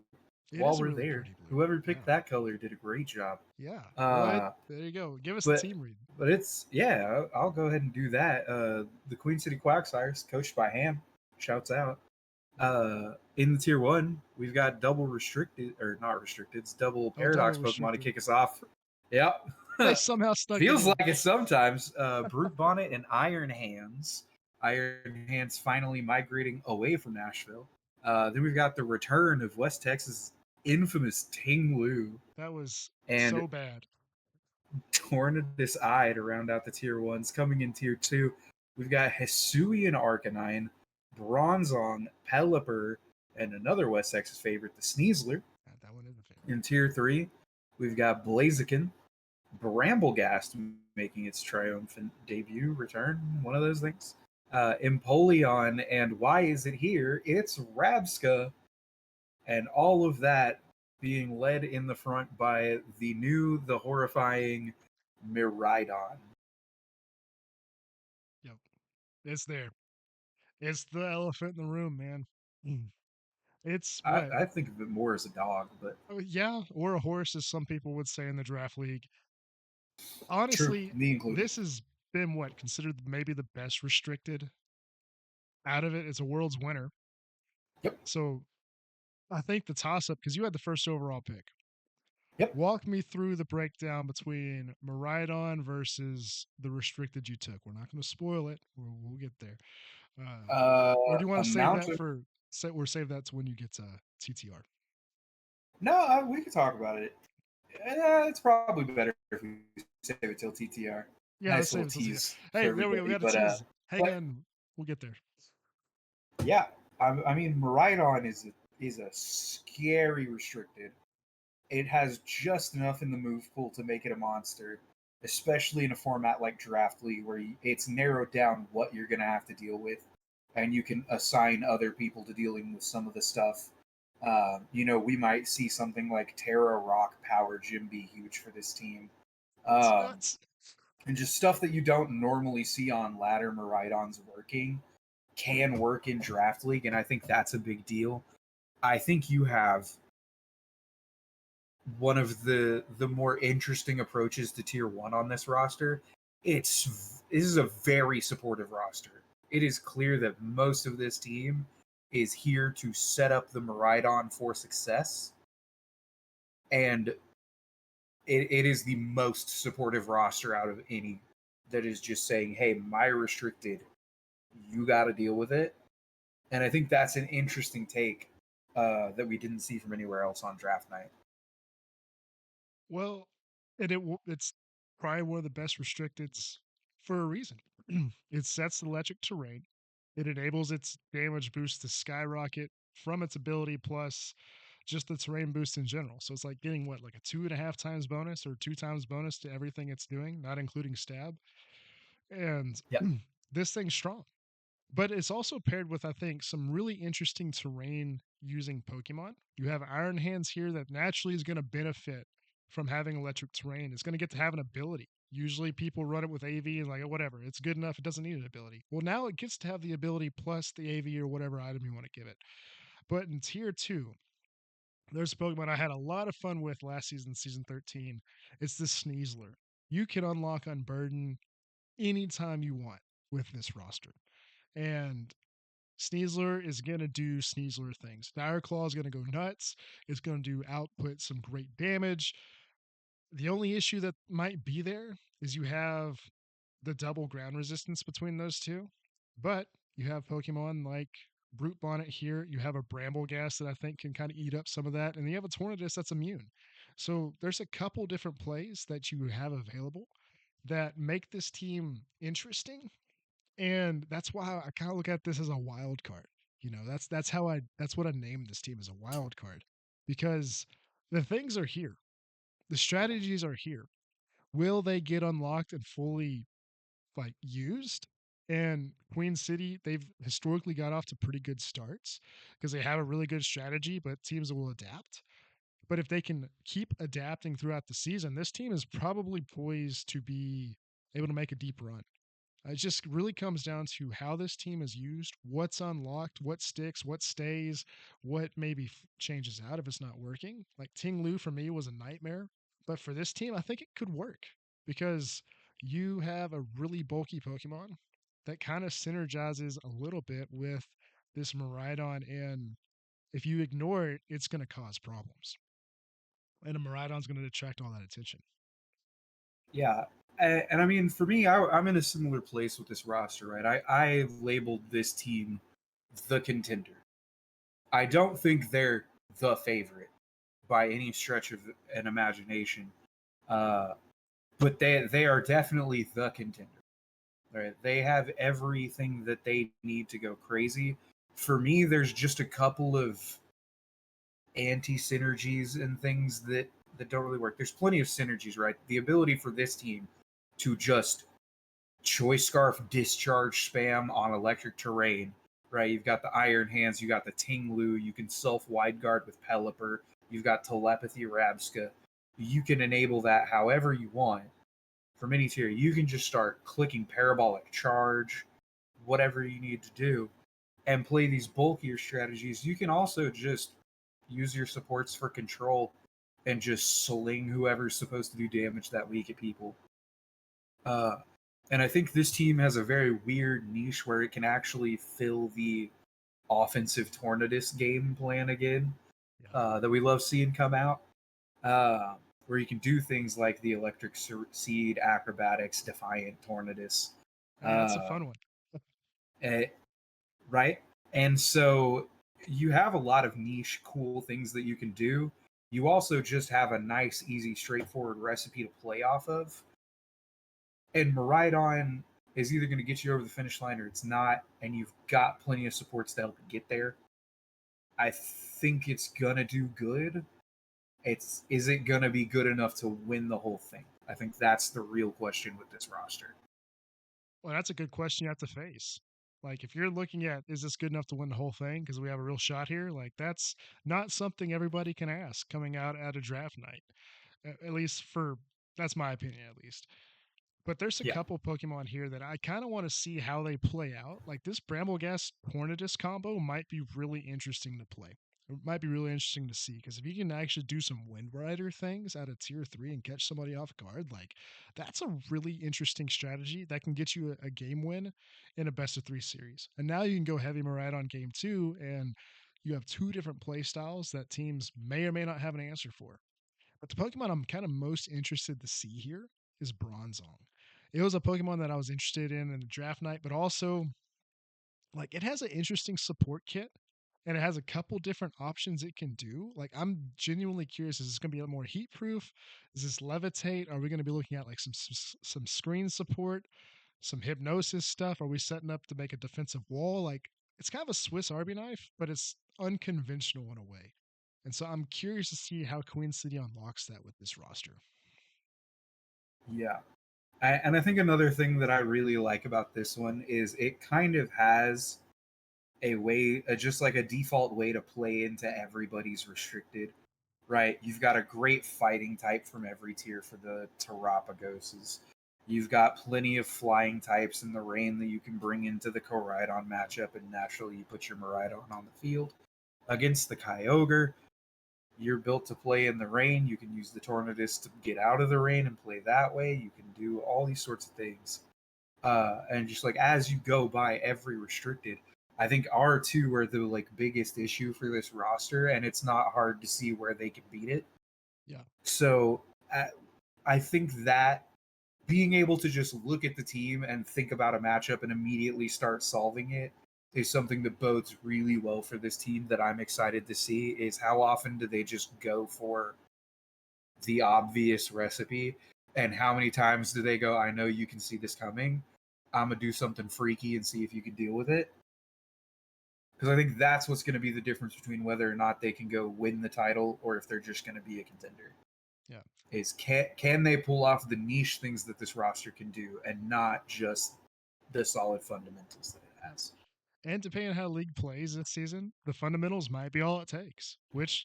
it While is a we're really there, pretty blue. whoever Yeah, picked that color did a great job. yeah. Go ahead. Uh, There you go. Give us the but team read. but it's I'll go ahead and do that. The Queen City Quagsires, coached by Ham, shouts out. In the tier 1, we've got double restricted, or not restricted, it's double Oh, double paradox Pokemon to restricted. kick us off. Yep. They somehow stuck it Feels in. like it sometimes. Brute Bonnet and Iron Hands. Iron Hands finally migrating away from Nashville. Then we've got the return of West Texas' infamous Ting Lu That was and so bad. Tornadus Eye to round out the tier 1s. Coming in tier 2, we've got Hisuian Arcanine, Bronzong, Pelipper, and another West Texas favorite, the Sneasler. That one is a favorite. In tier 3, we've got Blaziken, Bramblegast making its triumphant debut, return, one of those things. Empoleon, and why is it here? It's Rabska. And all of that being led in the front by the horrifying Miraidon. Yep, it's there. It's the elephant in the room, man. It's what? I think of it more as a dog, but Oh, yeah, or a horse, as some people would say in the draft league. true, Honestly, me included. this has been what considered maybe the best restricted out of it. It's a world's winner. Yep. So I think the toss up, because you had the first overall pick. Yep. Walk me through the breakdown between Miraidon versus the restricted you took. We're not going to spoil it. We'll get there. Or do you want to save Amount that of save that to when you get to TTR? no, we could talk about it. It's probably better if we save it till TTR. Yeah, let's Nice save little it till TTR. tease Hey, for there we go. We everybody. got a tease. Hang But in. We'll get there. yeah, I mean, Miraidon is a scary restricted. It has just enough in the move pool to make it a monster, especially in a format like Draft League, where it's narrowed down what you're going to have to deal with, and you can assign other people to dealing with some of the stuff. We might see something like Terra Rock Power Gym be huge for this team. It's nuts. And just stuff that you don't normally see on ladder Miraidons working can work in Draft League, and I think that's a big deal. I think you have one of the more interesting approaches to tier 1 on this roster. This is a very supportive roster. It is clear that most of this team is here to set up the Miraidon for success, and it is the most supportive roster out of any that is just saying, hey, my restricted, you got to deal with it. And I think that's an interesting take that we didn't see from anywhere else on draft night. Well, it's probably one of the best restricteds for a reason. It sets the electric terrain. It enables its damage boost to skyrocket from its ability plus just the terrain boost in general. So it's like getting what, like a 2.5 times bonus or 2 times bonus to everything it's doing, not including stab. And Yep. this thing's strong. But it's also paired with, I think, some really interesting terrain using Pokemon. You have Iron Hands here that naturally is going to benefit from having electric terrain. It's going to get to have an ability. Usually people run it with AV and like, "Oh, whatever, it's good enough. It doesn't need an ability." Well, now it gets to have the ability plus the AV or whatever item you want to give it. But in tier two, there's a Pokemon I had a lot of fun with last season, season 13. It's the Sneasler. You can unlock Unburden anytime you want with this roster. And Sneasler is going to do Sneasler things. Dire Claw is going to go nuts. It's going to do output some great damage. The only issue that might be there is you have the double ground resistance between those two. But you have Pokemon like Brute Bonnet here. You have a Bramble Gas that I think can kind of eat up some of that. And you have a Tornadus that's immune. So there's a couple different plays that you have available that make this team interesting, and that's why I kind of look at this as a wild card. That's what I named this team as a wild card because the things are here. The strategies are here. Will they get unlocked and fully like used? And Queen City, they've historically got off to pretty good starts because they have a really good strategy, but teams will adapt. But if they can keep adapting throughout the season, this team is probably poised to be able to make a deep run. It just really comes down to how this team is used, what's unlocked, what sticks, what stays, what maybe changes out if it's not working. Like Ting Lu for me was a nightmare, but for this team, I think it could work because you have a really bulky Pokemon that kind of synergizes a little bit with this Miraidon, and if you ignore it, it's going to cause problems. And a Miraidon's going to attract all that attention. Yeah. And I mean, for me, I'm in a similar place with this roster, right? I labeled this team the contender. I don't think they're the favorite by any stretch of an imagination, uh, but they are definitely the contender. Right? They have everything that they need to go crazy. For me, there's just a couple of anti synergies and things that don't really work. There's plenty of synergies, right? The ability for this team to just choice scarf discharge spam on electric terrain, right? You've got the Iron Hands, you got the Ting Lu, you can self wide guard with Pelipper, you've got telepathy Rabska. You can enable that however you want. For mini tier, you can just start clicking parabolic charge, whatever you need to do, and play these bulkier strategies. You can also just use your supports for control and just sling whoever's supposed to do damage that week at people. Uh, and I think this team has a very weird niche where it can actually fill the offensive Tornadus game plan again Yeah. that we love seeing come out, uh, where you can do things like the Electric Seed, Acrobatics, Defiant Tornadus. That's a Uh, fun one. eh, right? And so you have a lot of niche, cool things that you can do. You also just have a nice, easy, straightforward recipe to play off of. And Maridon is either going to get you over the finish line or it's not, and you've got plenty of supports to help you get there. I think it's gonna do good. It's is it gonna be good enough to win the whole thing? I think that's the real question with this roster. Well, that's a good question you have to face. Like, if you're looking at, is this good enough to win the whole thing? Because we have a real shot here. Like, that's not something everybody can ask coming out at a draft night. At least for, that's my opinion, at least. But there's a Yeah, couple Pokemon here that I kind of want to see how they play out. Like this Brambleghast Tornadus combo might be really interesting to play. It might be really interesting to see because if you can actually do some Wind Rider things out of tier three and catch somebody off guard, like that's a really interesting strategy that can get you a game win in a best of three series. And now you can go heavy Marad on game two, and you have two different play styles that teams may or may not have an answer for. But the Pokemon I'm kind of most interested to see here is Bronzong. It was a Pokemon that I was interested in the draft night, but also like it has an interesting support kit and it has a couple different options it can do. Like I'm genuinely curious, is this going to be more heat proof? Is this levitate? Are we going to be looking at like some screen support, some hypnosis stuff? Are we setting up to make a defensive wall? Like it's kind of a Swiss Army knife, but it's unconventional in a way. And so I'm curious to see how Queen City unlocks that with this roster. Yeah. And I think another thing that I really like about this one is it kind of has a way, just like a default way to play into everybody's restricted, right? You've got a great fighting type from every tier for the Terapagoses. You've got plenty of flying types in the rain that you can bring into the Koraidon matchup, and naturally you put your Miraidon on the field. Against the Kyogre, you're built to play in the rain. You can use the Tornadus to get out of the rain and play that way. You can do all these sorts of things. And just like as you go by every restricted, I think R2 are the like biggest issue for this roster, and it's not hard to see where they can beat it. Yeah. So I think that being able to just look at the team and think about a matchup and immediately start solving it is something that bodes really well for this team that I'm excited to see. Is how often do they just go for the obvious recipe, and how many times do they go, I know you can see this coming, I'm gonna do something freaky and see if you can deal with it. Because I think that's what's going to be the difference between whether or not they can go win the title or if they're just going to be a contender. Yeah. Is can they pull off the niche things that this roster can do and not just the solid fundamentals that it has? And depending on how league plays this season, the fundamentals might be all it takes. Which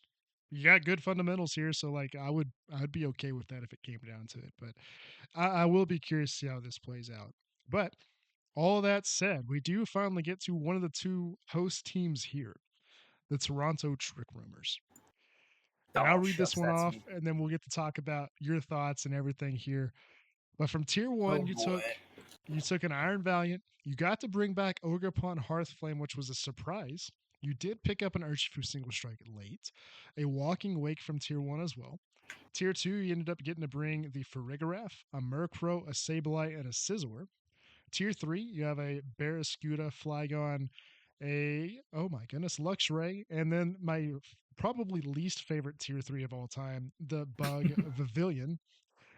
you got good fundamentals here, so like I'd be okay with that if it came down to it. But I will be curious to see how this plays out. But all that said, we do finally get to one of the two host teams here, the Toronto Trick Roomers. And I'll Oh read this shucks, one that's off, me. and then we'll get to talk about your thoughts and everything here. But from tier Oh one, boy. you took an Iron Valiant. You got to bring back Ogerpon Hearthflame, which was a surprise. You did pick up an Urshifu Single Strike late, a Walking Wake from tier one as well. Tier two, you ended up getting to bring the Farigiraf, a Murkrow, a Sableye, and a Scizor. Tier three, you have a Barraskewda, Flygon, a oh my goodness, Luxray, and then my probably least favorite tier three of all time, the Bug Pavilion.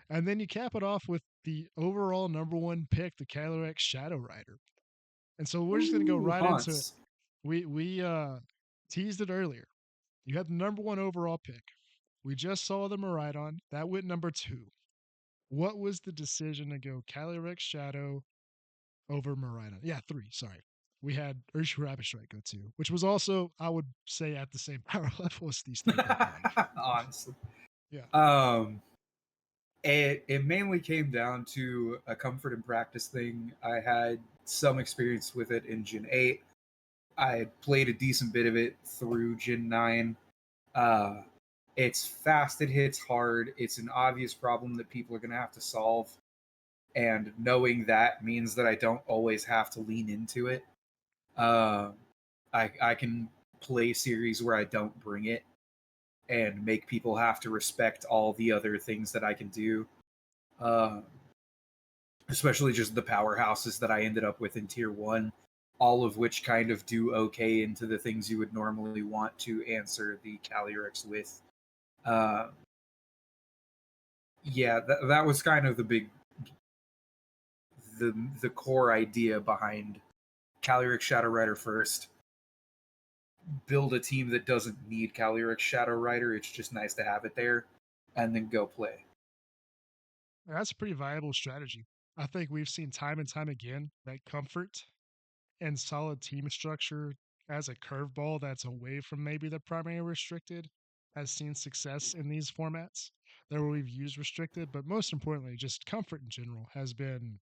And then you cap it off with the overall number one pick, the Calyrex Shadow Rider. And so we're just gonna go Ooh, right into it. Haunts. We teased it earlier. You had the number one overall pick. We just saw the Miraidon. That went number two. What was the decision to go Calyrex Shadow over Miraidon? Yeah, three. Sorry. We had Urshifu Rapid Strike go two, which was also, I would say, at the same power level as these three Pokemon. Honestly. Yeah. Um it mainly came down to a comfort and practice thing. I had some experience with it in Gen 8. I had played a decent bit of it through Gen 9. Uh, it's fast, it hits hard. It's an obvious problem that people are going to have to solve. And knowing that means that I don't always have to lean into it. Uh, I can play series where I don't bring it and make people have to respect all the other things that I can do. Uh, Especially just the powerhouses that I ended up with in tier one, all of which kind of do okay into the things you would normally want to answer the Calyrex with. Uh, yeah, that was kind of the core idea behind Calyrex Shadow Rider first. Build a team that doesn't need Calyrex Shadow Rider. It's just nice to have it there, and then go play. That's a pretty viable strategy. I think we've seen time and time again that comfort and solid team structure as a curveball that's away from maybe the primary restricted has seen success in these formats. There where we've used restricted, but most importantly, just comfort in general has been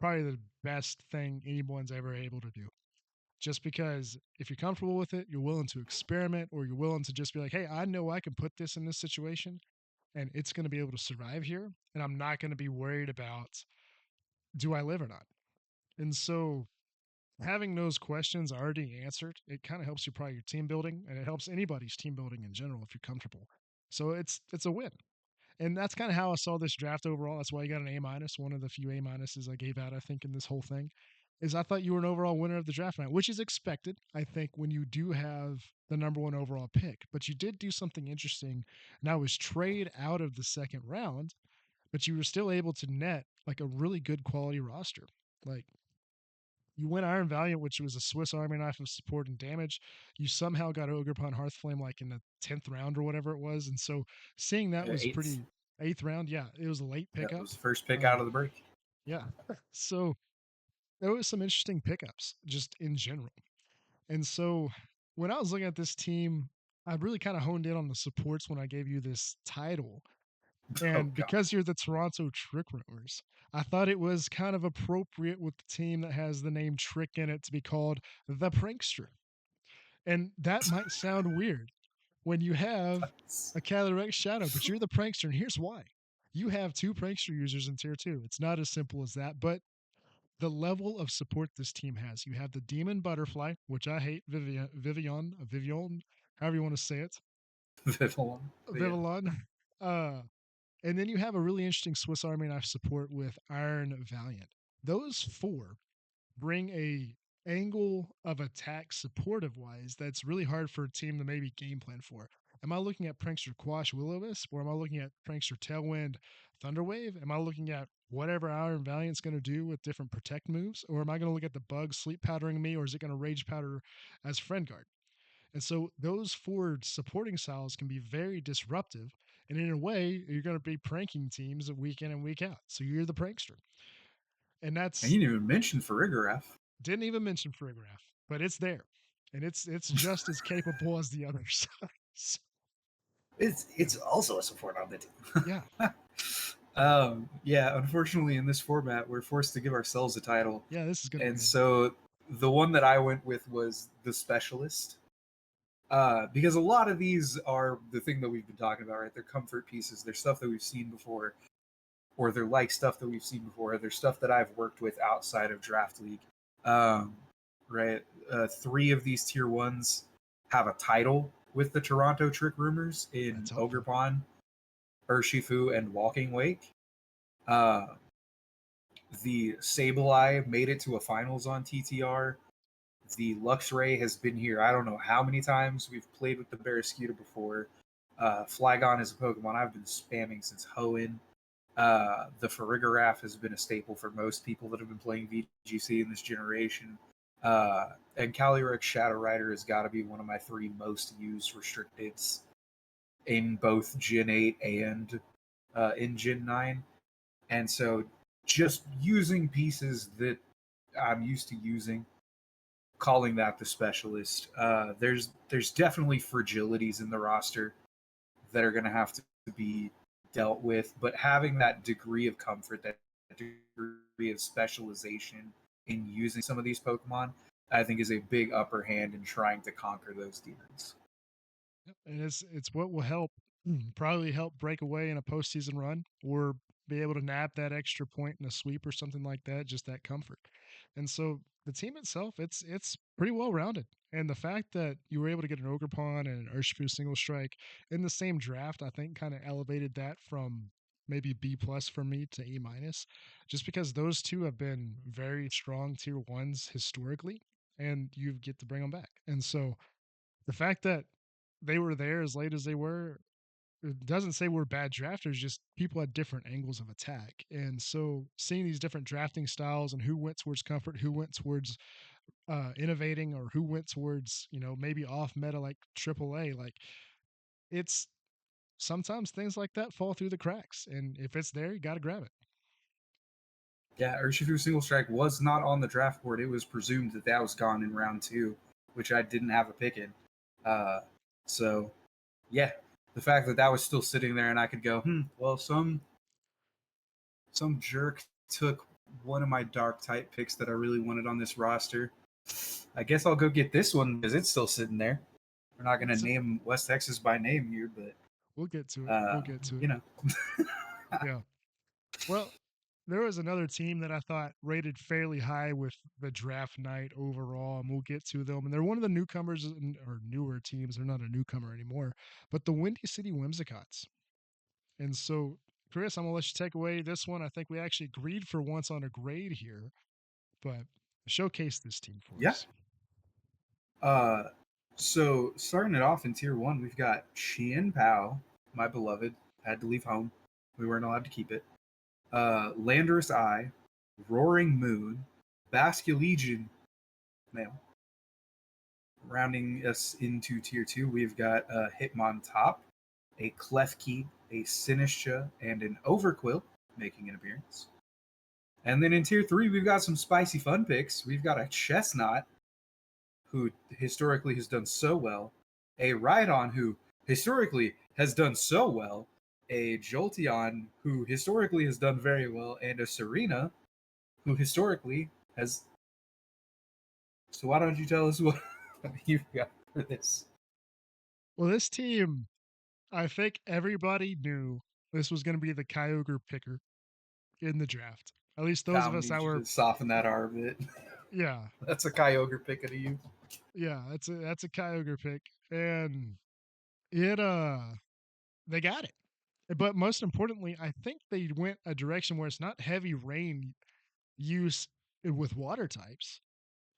probably the best thing anyone's ever able to do. Just because if you're comfortable with it, you're willing to experiment or you're willing to just be like, hey, I know I can put this in this situation and it's going to be able to survive here. And I'm not going to be worried about do I live or not. And so having those questions already answered, it kind of helps you probably your team building and it helps anybody's team building in general if you're comfortable. So it's a win. And that's kind of how I saw this draft overall. That's why I got an A minus, one of the few A minuses I gave out, I think, in this whole thing. is I thought you were an overall winner of the draft night, which is expected, I think, when you do have the number one overall pick. But you did do something interesting, and that was trade out of the second round, but you were still able to net like a really good quality roster. Like you went Iron Valiant, which was a Swiss Army knife of support and damage. You somehow got Ogerpon Hearthflame like in the 10th round or whatever it was. And so seeing that was Eighth. pretty eighth round. Yeah, it was a late That pickup. was the first pick out Uh, of the break. yeah. So there was some interesting pickups just in general. And so when I was looking at this team, I really kind of honed in on the supports when I gave you this title. Oh And God. because you're the Toronto Trick Roomers, I thought it was kind of appropriate with the team that has the name Trick in it to be called the Prankster. And that might sound weird when you have a Calyrex Shadow, but you're the Prankster. And here's why: you have two Prankster users in tier two. It's not as simple as that, but the level of support this team has. You have the Demon Butterfly, which I hate, Vivian, however you want to say it, Vivillon. Yeah. Vivillon. Uh, and then you have a really interesting Swiss Army knife support with Iron Valiant. Those four bring a angle of attack supportive wise that's really hard for a team to maybe game plan for. Am I looking at Prankster Quash Will-O-Wisp, or am I looking at Prankster Tailwind Thunderwave? Am I looking at whatever Iron Valiant's going to do with different protect moves, or am I going to look at the bug sleep powdering me, or is it going to rage powder as friend guard? And so those four supporting styles can be very disruptive. And in a way, you're going to be pranking teams week in and week out. So you're the prankster. And And that's you didn't even mention Farigiraf. didn't even mention Frigraph, but it's there. And it's just as capable as the others. So, yeah. It's also a support on the Yeah. team. Yeah, unfortunately, in this format, we're forced to give ourselves a title, Yeah, this is gonna be and good. so the one that I went with was the specialist. Because a lot of these are the thing that we've been talking about, right? They're comfort pieces. They're stuff that we've seen before, or they're like stuff that we've seen before. They're stuff that I've worked with outside of Draft League. Um, right? Three of these tier ones have a title with the Toronto Trick Roomers in That's helpful. Ogerpon, Urshifu, and Walking Wake. Uh, the Sableye made it to a finals on TTR. The Luxray has been here I don't know how many times. We've played with the Barraskewda before. Flygon is a Pokemon I've been spamming since Hoenn. The Farigiraf has been a staple for most people that have been playing VGC in this generation. And Calyrex Shadow Rider has got to be one of my three most used restricteds in both Gen 8 and in Gen 9. And so just using pieces that I'm used to using, calling that the specialist. There's definitely fragilities in the roster that are going to have to be dealt with, but having that degree of comfort, that degree of specialization in using some of these Pokemon, I think is a big upper hand in trying to conquer those demons. Yep. And it's what will help probably help break away in a postseason run, or be able to nab that extra point in a sweep or something like that, just that comfort. And so the team itself, it's pretty well rounded. And the fact that you were able to get an Ogerpon and an Urshifu single strike in the same draft, I think kind of elevated that from maybe B plus for me to A minus, just because those two have been very strong tier ones historically, and you get to bring them back. And so the fact that they were there as late as they were, it doesn't say we're bad drafters, just people had different angles of attack. And so seeing these different drafting styles and who went towards comfort, who went towards innovating, or who went towards, maybe off meta like AAA, like it's sometimes things like that fall through the cracks. And if it's there, you got to grab it. Yeah, Urshifu Single Strike was not on the draft board. It was presumed that that was gone in round two, which I didn't have a pick in. Uh, so, yeah, the fact that that was still sitting there and I could go, well, some jerk took one of my dark type picks that I really wanted on this roster. I guess I'll go get this one because it's still sitting there. We're not going to So name West Texas by name here, but we'll get to it. uh, We'll get to it. you know, Yeah. Well, there was another team that I thought rated fairly high with the draft night overall, and we'll get to them. And they're one of the newcomers or newer teams. They're not a newcomer anymore, but the Windy City Whimsicots. And so, Chris, I'm gonna let you take away this one. I think we actually agreed for once on a grade here, but Showcase this team for Yeah. us. Uh, so starting it off in tier one, we've got Chien Pao, my beloved, had to leave home. We weren't allowed to keep it. Landorus Eye, Roaring Moon, Basculegion, male. Rounding us into tier two, we've got Hitmontop, a Klefki, a Sinistcha, and an Overquill making an appearance. And then in tier three, we've got some spicy fun picks. We've got a Chestnut, who historically has done so well, a Rhydon, who historically has done so well, a Jolteon, who historically has done very well, and a Serena, who historically has. So why don't you tell us what you've got for this? Well, this team, I think everybody knew this was going to be the Kyogre picker in the draft. At least those of Tom us that needs you were, to soften that R a bit. yeah, That's a Kyogre pick to you. yeah, that's a Kyogre pick, and it they got it. But most importantly, I think they went a direction where it's not heavy rain use with water types,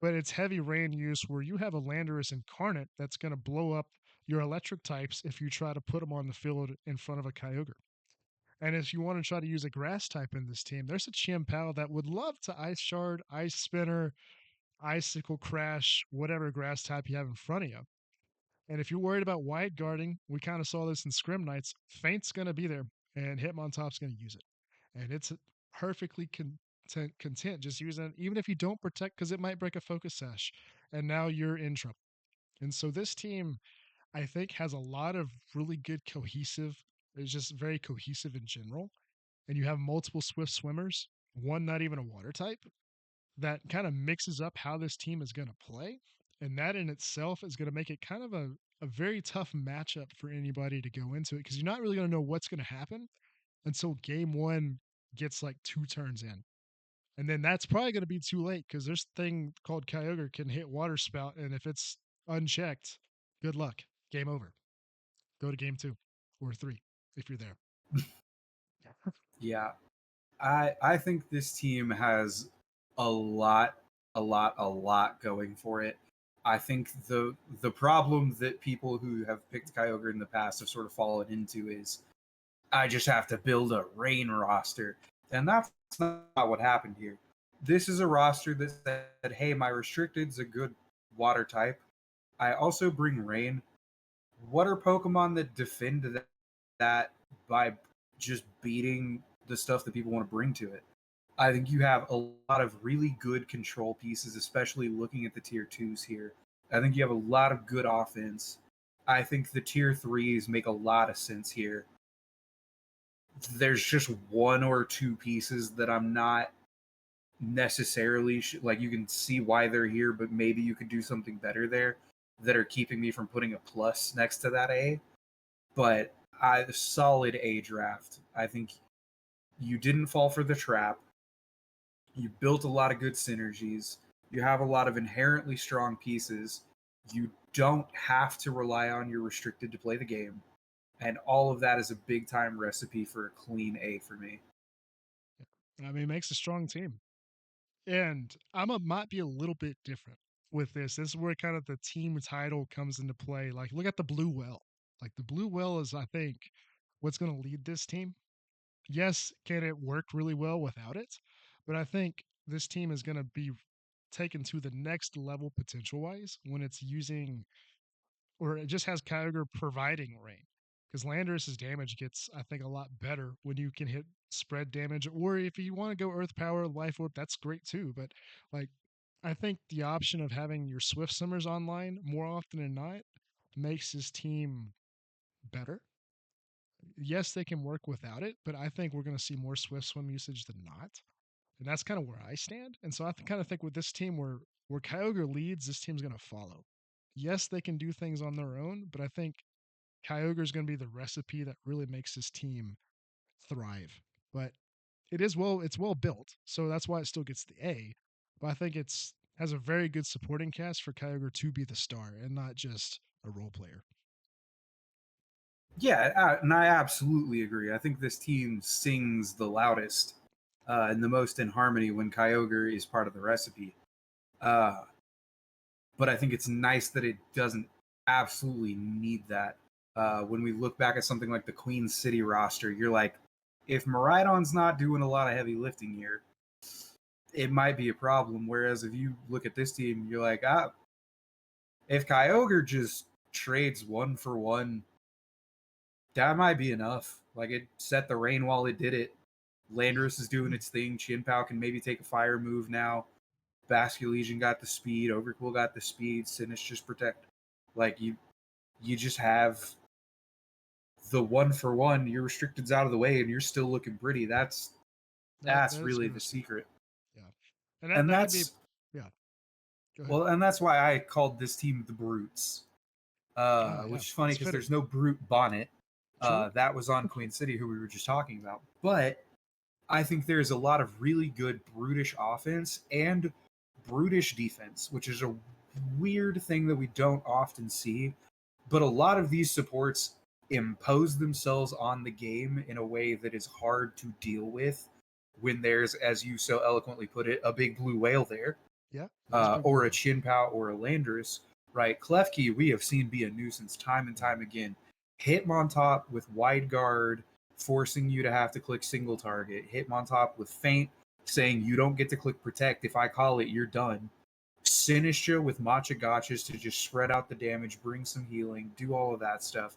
but it's heavy rain use where you have a Landorus incarnate that's going to blow up your electric types if you try to put them on the field in front of a Kyogre. And if you want to try to use a grass type in this team, there's a Chimpao that would love to Ice Shard, Ice Spinner, Icicle Crash, whatever grass type you have in front of you. And if you're worried about wide guarding, we kind of saw this in Scrim Knights. Feint's going to be there, and Hitmontop's going to use it. And it's perfectly content just using it, even if you don't protect, because it might break a focus sash. And now you're in trouble. And so this team, I think, has a lot of really good cohesive. It's just very cohesive in general. And you have multiple swift swimmers, one not even a water type, that kind of mixes up how this team is going to play. And that in itself is going to make it kind of a very tough matchup for anybody to go into it because you're not really going to know what's going to happen until game one gets like 2 turns in. And then that's probably going to be too late because this thing called Kyogre can hit Water Spout. And if it's unchecked, good luck. Game over. Go to game two or three if you're there. Yeah, I think this team has a lot, a lot going for it. I think the problem that people who have picked Kyogre in the past have sort of fallen into is I just have to build a rain roster, and that's not what happened here. This is a roster that said, "Hey, my restricted's a good water type. I also bring rain. What are Pokemon that defend that by just beating the stuff that people want to bring to it?" I think you have a lot of really good control pieces, especially looking at the tier twos here. I think you have a lot of good offense. I think the tier threes make a lot of sense here. There's just one or two pieces that I'm not necessarily like. You can see why they're here, but maybe you could do something better there that are keeping me from putting a plus next to that A. But solid A draft. I think you didn't fall for the trap. You built a lot of good synergies. You have a lot of inherently strong pieces. You don't have to rely on your restricted to play the game. And all of that is a big time recipe for a clean A for me. I mean, it makes a strong team. And might be a little bit different with this. This is where kind of the team title comes into play. Like, look at the Blue Well. Like, the Blue Well is, I think, what's going to lead this team. Yes, can it work really well without it? But I think this team is going to be taken to the next level potential wise when it's using or it just has Kyogre providing rain. Because Landorus's damage gets, I think, a lot better when you can hit spread damage. Or if you want to go Earth Power, Life Orb, that's great too. But like, I think the option of having your Swift Summers online more often than not makes this team better. Yes, they can work without it, but I think we're going to see more Swift Swim usage than not. And that's kind of where I stand. And so I kind of think with this team, where Kyogre leads, this team's going to follow. Yes, they can do things on their own, but I think Kyogre is going to be the recipe that really makes this team thrive. But it's well built, so that's why it still gets the A. But I think it's has a very good supporting cast for Kyogre to be the star and not just a role player. Yeah, and I absolutely agree. I think this team sings the loudest and the most in harmony when Kyogre is part of the recipe. Uh, but I think it's nice that it doesn't absolutely need that. When we look back at something like the Queen City roster, you're like, if Maridon's not doing a lot of heavy lifting here, it might be a problem. Whereas if you look at this team, you're like, if Kyogre just trades 1-for-1, that might be enough. Like it set the rain while it did it. Yeah. Landorus is doing its thing. Chinpao can maybe take a fire move now. Basculegion got the speed. Overcool got the speed. Sinnoh just protect. Like you just have the 1-for-1. Your restricted's out of the way, and you're still looking pretty. That's That is really super the smart. secret. Yeah. And And that could be that's yeah, go ahead. well, and that's why I called this team the Brutes. Oh yeah. Which is funny It's because fitting. there's no Brute Bonnet. True. That was on Queen City, who we were just talking about. But I think there's a lot of really good brutish offense and brutish defense, which is a weird thing that we don't often see. But a lot of these supports impose themselves on the game in a way that is hard to deal with when there's, as you so eloquently put it, a big blue whale there, Yeah, it is big blue or a whale. Chinpow or a Landorus, right? Klefki, we have seen be a nuisance time and time again. Hitmontop with wide guard, forcing you to have to click single target. Hitmontop with feint, saying you don't get to click protect. If I call it, you're done. Sinistra with matcha gotchas to just spread out the damage, bring some healing, do all of that stuff.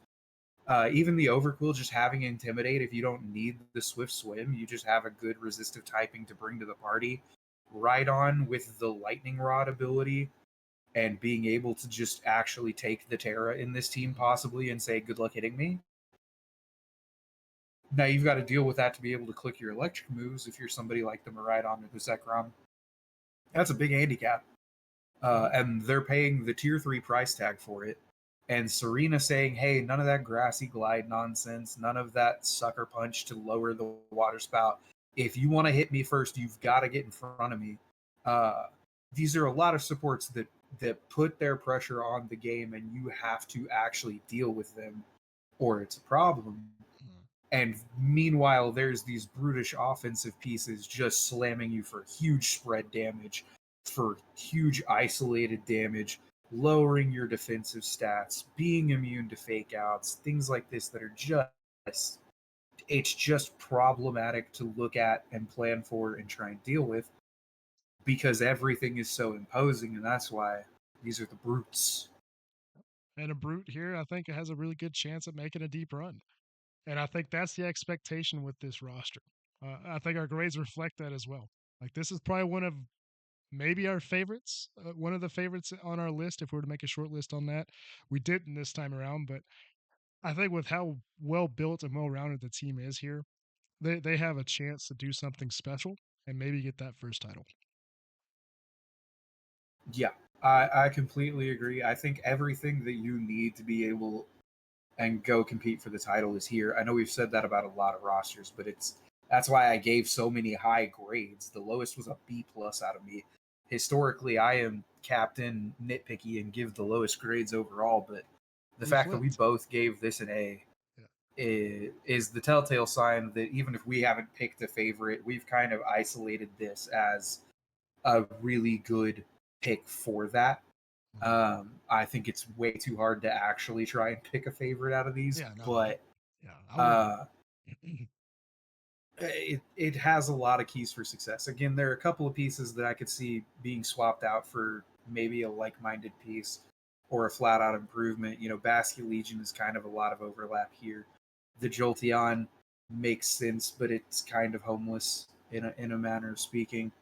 Even the Overcool, just having Intimidate, if you don't need the Swift Swim, you just have a good resistive typing to bring to the party. Right on with the Lightning Rod ability and being able to just actually take the Terra in this team, Mhm. possibly, and say, good luck hitting me. Now you've got to deal with that to be able to click your electric moves if you're somebody like the Maridon or the Zekrom. That's a big handicap. Yeah. And they're paying the tier 3 price tag for it. And Serena saying, hey, none of that grassy glide nonsense, none of that sucker punch to lower the water spout. If you want to hit me first, you've got to get in front of me. Uh, these are a lot of supports that put their pressure on the game, and you have to actually deal with them, or it's a problem. Mhm. And meanwhile, there's these brutish offensive pieces just slamming you for huge spread damage, for huge isolated damage, lowering your defensive stats, being immune to fake outs, things like this that are just, it's just problematic to look at and plan for and try and deal with because everything is so imposing. And that's why these are the brutes. And a brute here, I think, has a really good chance at making a deep run. And I think that's the expectation with this roster. I think our grades reflect that as well. Like this is probably one of maybe our favorites, one of the favorites on our list. If we were to make a short list on that, we didn't this time around. But I think with how well built and well rounded the team is here, they have a chance to do something special and maybe get that first title. Yeah, I completely agree. I think everything that you need to be able and go compete for the title is here. I know we've said that about a lot of rosters, but that's why I gave so many high grades. The lowest was a B plus out of me. Historically, I am captain nitpicky and give the lowest grades overall, but the We fact that we flipped. both gave this an A Yeah. is the telltale sign that even if we haven't picked a favorite, we've kind of isolated this as a really good pick for that. Mhm. I think it's way too hard to actually try and pick a favorite out of these, Yeah. No. but Yeah. I wouldn't. uh, it has a lot of keys for success. Again, there are a couple of pieces that I could see being swapped out for maybe a like-minded piece or a flat-out improvement. You know, Basculegion is kind of a lot of overlap here. The Jolteon makes sense, but it's kind of homeless in a manner of speaking.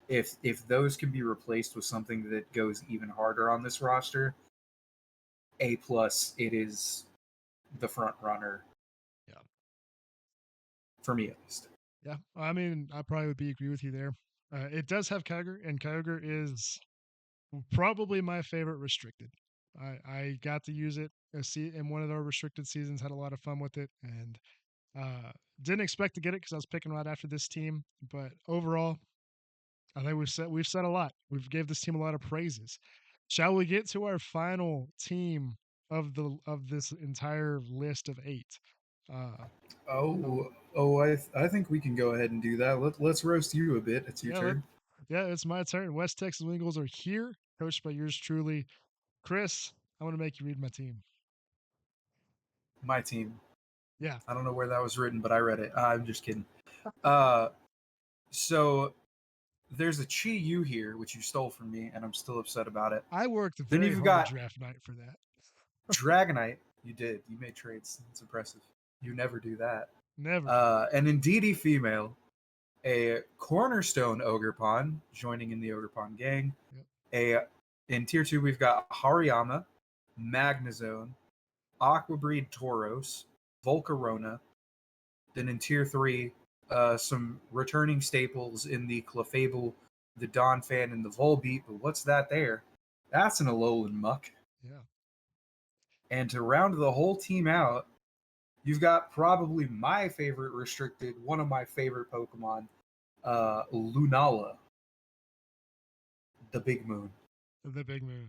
If those can be replaced with something that goes even harder on this roster, A plus, it is the front runner Yeah. for me at least. Yeah. I mean, I probably would be agree with you there. It does have Kyogre, and Kyogre is probably my favorite restricted. I got to use it in one of our restricted seasons, had a lot of fun with it, and uh, didn't expect to get it because I was picking right after this team. But overall, I think we've said a lot. We've gave this team a lot of praises. Shall we get to our final team of this entire list of eight? Uh, so I think we can go ahead and do that. Let's roast you a bit. It's your yeah, turn. Yeah, it's my turn. West Texas Eagles are here, coached by yours truly, Chris. I want to make you read my team. My team. Yeah, I don't know where that was written, but I read it. I'm just kidding. Uh, so there's a Chi Yu here, which you stole from me, and I'm still upset about it. I worked Then very you've hard got draft night for that. Dragonite. You did. You made trades. It's impressive. You never do that. Never do that. An Indeedee female, a Cornerstone Ogerpon joining in the Ogerpon gang. Yep. A in tier 2 we've got Hariyama, Magnezone, Aqua Breed Tauros, Volcarona. Then in tier 3, some returning staples in the Clefable, the Donphan, and the Volbeat. But what's that there? That's an Alolan Muck. Yeah. And to round the whole team out, you've got probably my favorite restricted, one of my favorite Pokemon, Lunala, the Big Moon. The big moon.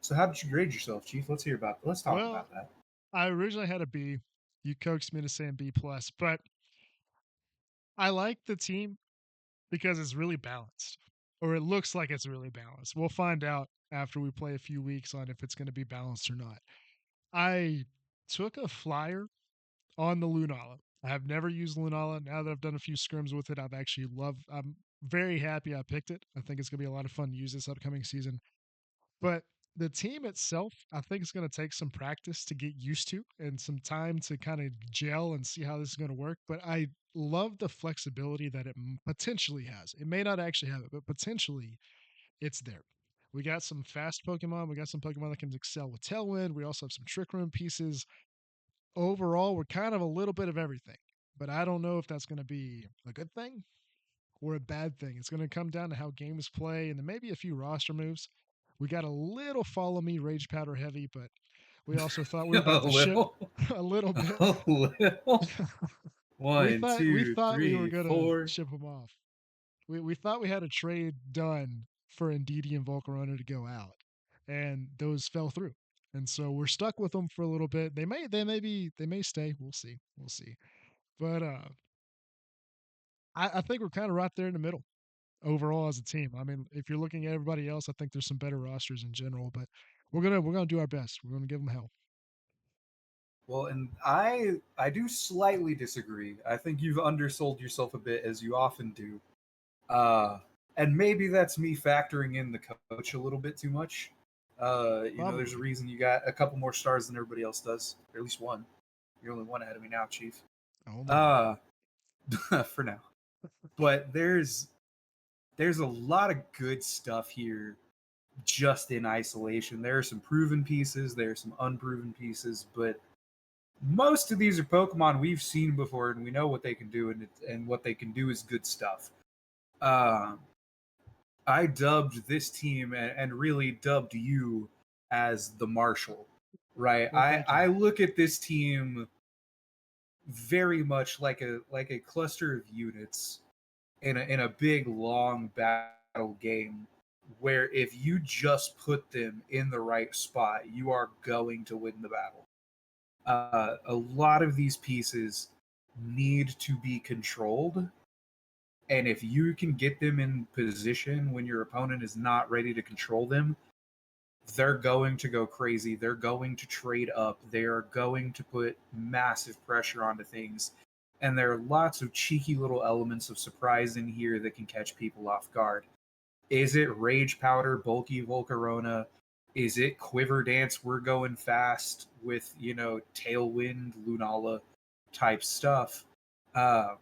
So how did you grade yourself, Chief? Let's talk Well, about that. I originally had a B. You coaxed me to say B plus, but I like the team because it's really balanced, or it looks like it's really balanced. We'll find out after we play a few weeks on if it's going to be balanced or not. I took a flyer on the Lunala. I have never used Lunala. Now that I've done a few scrims with it, I'm very happy I picked it. I think it's going to be a lot of fun to use this upcoming season. But the team itself, I think it's going to take some practice to get used to and some time to kind of gel and see how this is going to work. But I love the flexibility that it potentially has. It may not actually have it, but potentially it's there. We got some fast Pokemon. We got some Pokemon that can excel with Tailwind. We also have some Trick Room pieces. Overall, we're kind of a little bit of everything. But I don't know if that's going to be a good thing or a bad thing. It's going to come down to how games play and then maybe a few roster moves. We got a little follow me rage powder heavy, but we also thought we were A about to ship little, a little bit. a little. we One, thought we two, thought we were three, gonna four. ship them off. We thought we had a trade done for Indeedee and Volcarona to go out, and those fell through. And so we're stuck with them for a little bit. They may stay. We'll see. We'll see. But I think we're kind of right there in the middle overall as a team. I mean, if you're looking at everybody else, I think there's some better rosters in general, but we're gonna do our best. We're gonna give them hell. Well, and I do slightly disagree. I think you've undersold yourself a bit, as you often do. Uh, and maybe that's me factoring in the coach a little bit too much. There's a Probably. reason you got a couple more stars than everybody else does, or at least one. You're only one ahead of me now, Chief. Only one. Uh, for now. But there's a lot of good stuff here just in isolation. There are some proven pieces, there are some unproven pieces, but most of these are Pokemon we've seen before and we know what they can do, and what they can do is good stuff. Um, I dubbed this team and really dubbed you as the Marshal, right? Well, I thank you. I look at this team very much like a cluster of units in a big long battle game where if you just put them in the right spot, you are going to win the battle. A lot of these pieces need to be controlled, and if you can get them in position when your opponent is not ready to control them, they're going to go crazy. They're going to trade up. They're going to put massive pressure onto things. And there are lots of cheeky little elements of surprise in here that can catch people off guard. Is it Rage Powder, Bulky Volcarona? Is it Quiver Dance? We're going fast with, Tailwind, Lunala type stuff. Uh,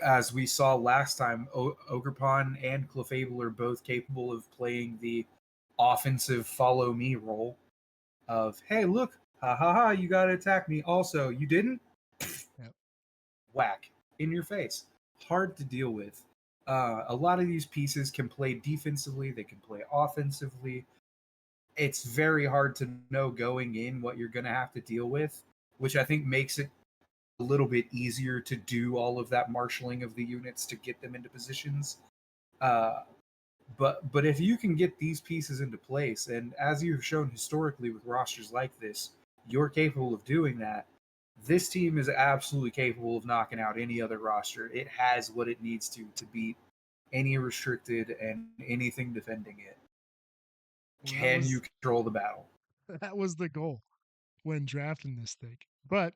as we saw last time, Ogerpon and Clefable are both capable of playing the offensive follow me role of, hey, look, ha ha ha, you got to attack me. Also, you didn't? Yep. Whack in your face. Hard to deal with. A lot of these pieces can play defensively, they can play offensively. It's very hard to know going in what you're going to have to deal with, which I think makes it a little bit easier to do all of that marshaling of the units to get them into positions. Uh, but if you can get these pieces into place, and as you've shown historically with rosters like this, you're capable of doing that. This team is absolutely capable of knocking out any other roster. It has what it needs to beat any restricted and anything defending it. Well, that Can you was control the battle? that was the goal when drafting this thing. But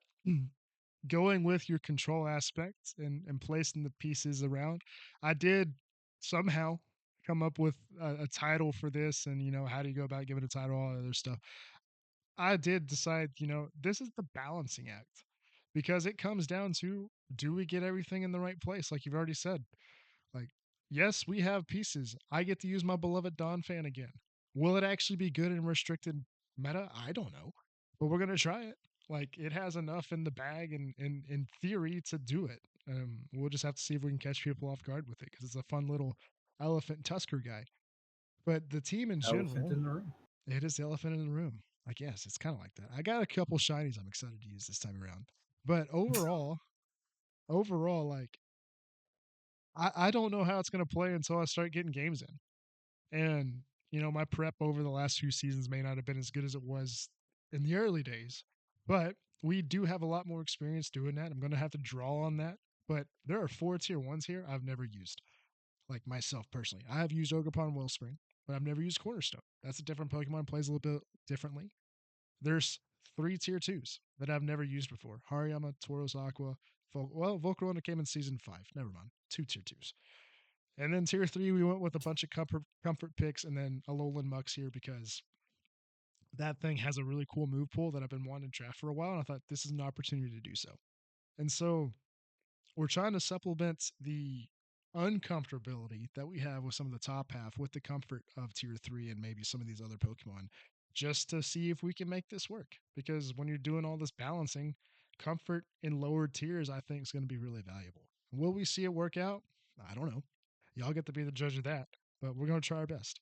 going with your control aspects and placing the pieces around, I did somehow come up with a title for this, and how do you go about giving a title, all that other stuff. I did decide, this is the balancing act, because it comes down to, do we get everything in the right place? Like you've already said, like, yes, we have pieces. I get to use my beloved Don fan again. Will it actually be good in restricted meta? I don't know, but we're gonna try it. Like, it has enough in the bag and in theory to do it. We'll just have to see if we can catch people off guard with it, because it's a fun little elephant tusker guy. But the team in Elephant general, in the room. it is the elephant in the room. I guess it's kind of like that. I got a couple shinies I'm excited to use this time around. But overall, like, I don't know how it's gonna play until I start getting games in. And, my prep over the last few seasons may not have been as good as it was in the early days, but we do have a lot more experience doing that. I'm going to have to draw on that. But there are 4 tier 1s here I've never used, like myself personally. I have used Ogerpon and Wellspring, but I've never used Cornerstone. That's a different Pokemon, plays a little bit differently. There's 3 tier 2s that I've never used before: Hariyama, Tauros Aqua. Volcarona came in season 5. Never mind. 2 tier 2s. And then tier 3, we went with a bunch of comfort picks, and then Alolan Mux here because that thing has a really cool move pool that I've been wanting to draft for a while, and I thought this is an opportunity to do so. And so we're trying to supplement the uncomfortability that we have with some of the top half with the comfort of tier 3 and maybe some of these other Pokemon, just to see if we can make this work. Because when you're doing all this balancing, comfort in lower tiers, I think, is going to be really valuable. Will we see it work out? I don't know. Y'all get to be the judge of that, but we're going to try our best.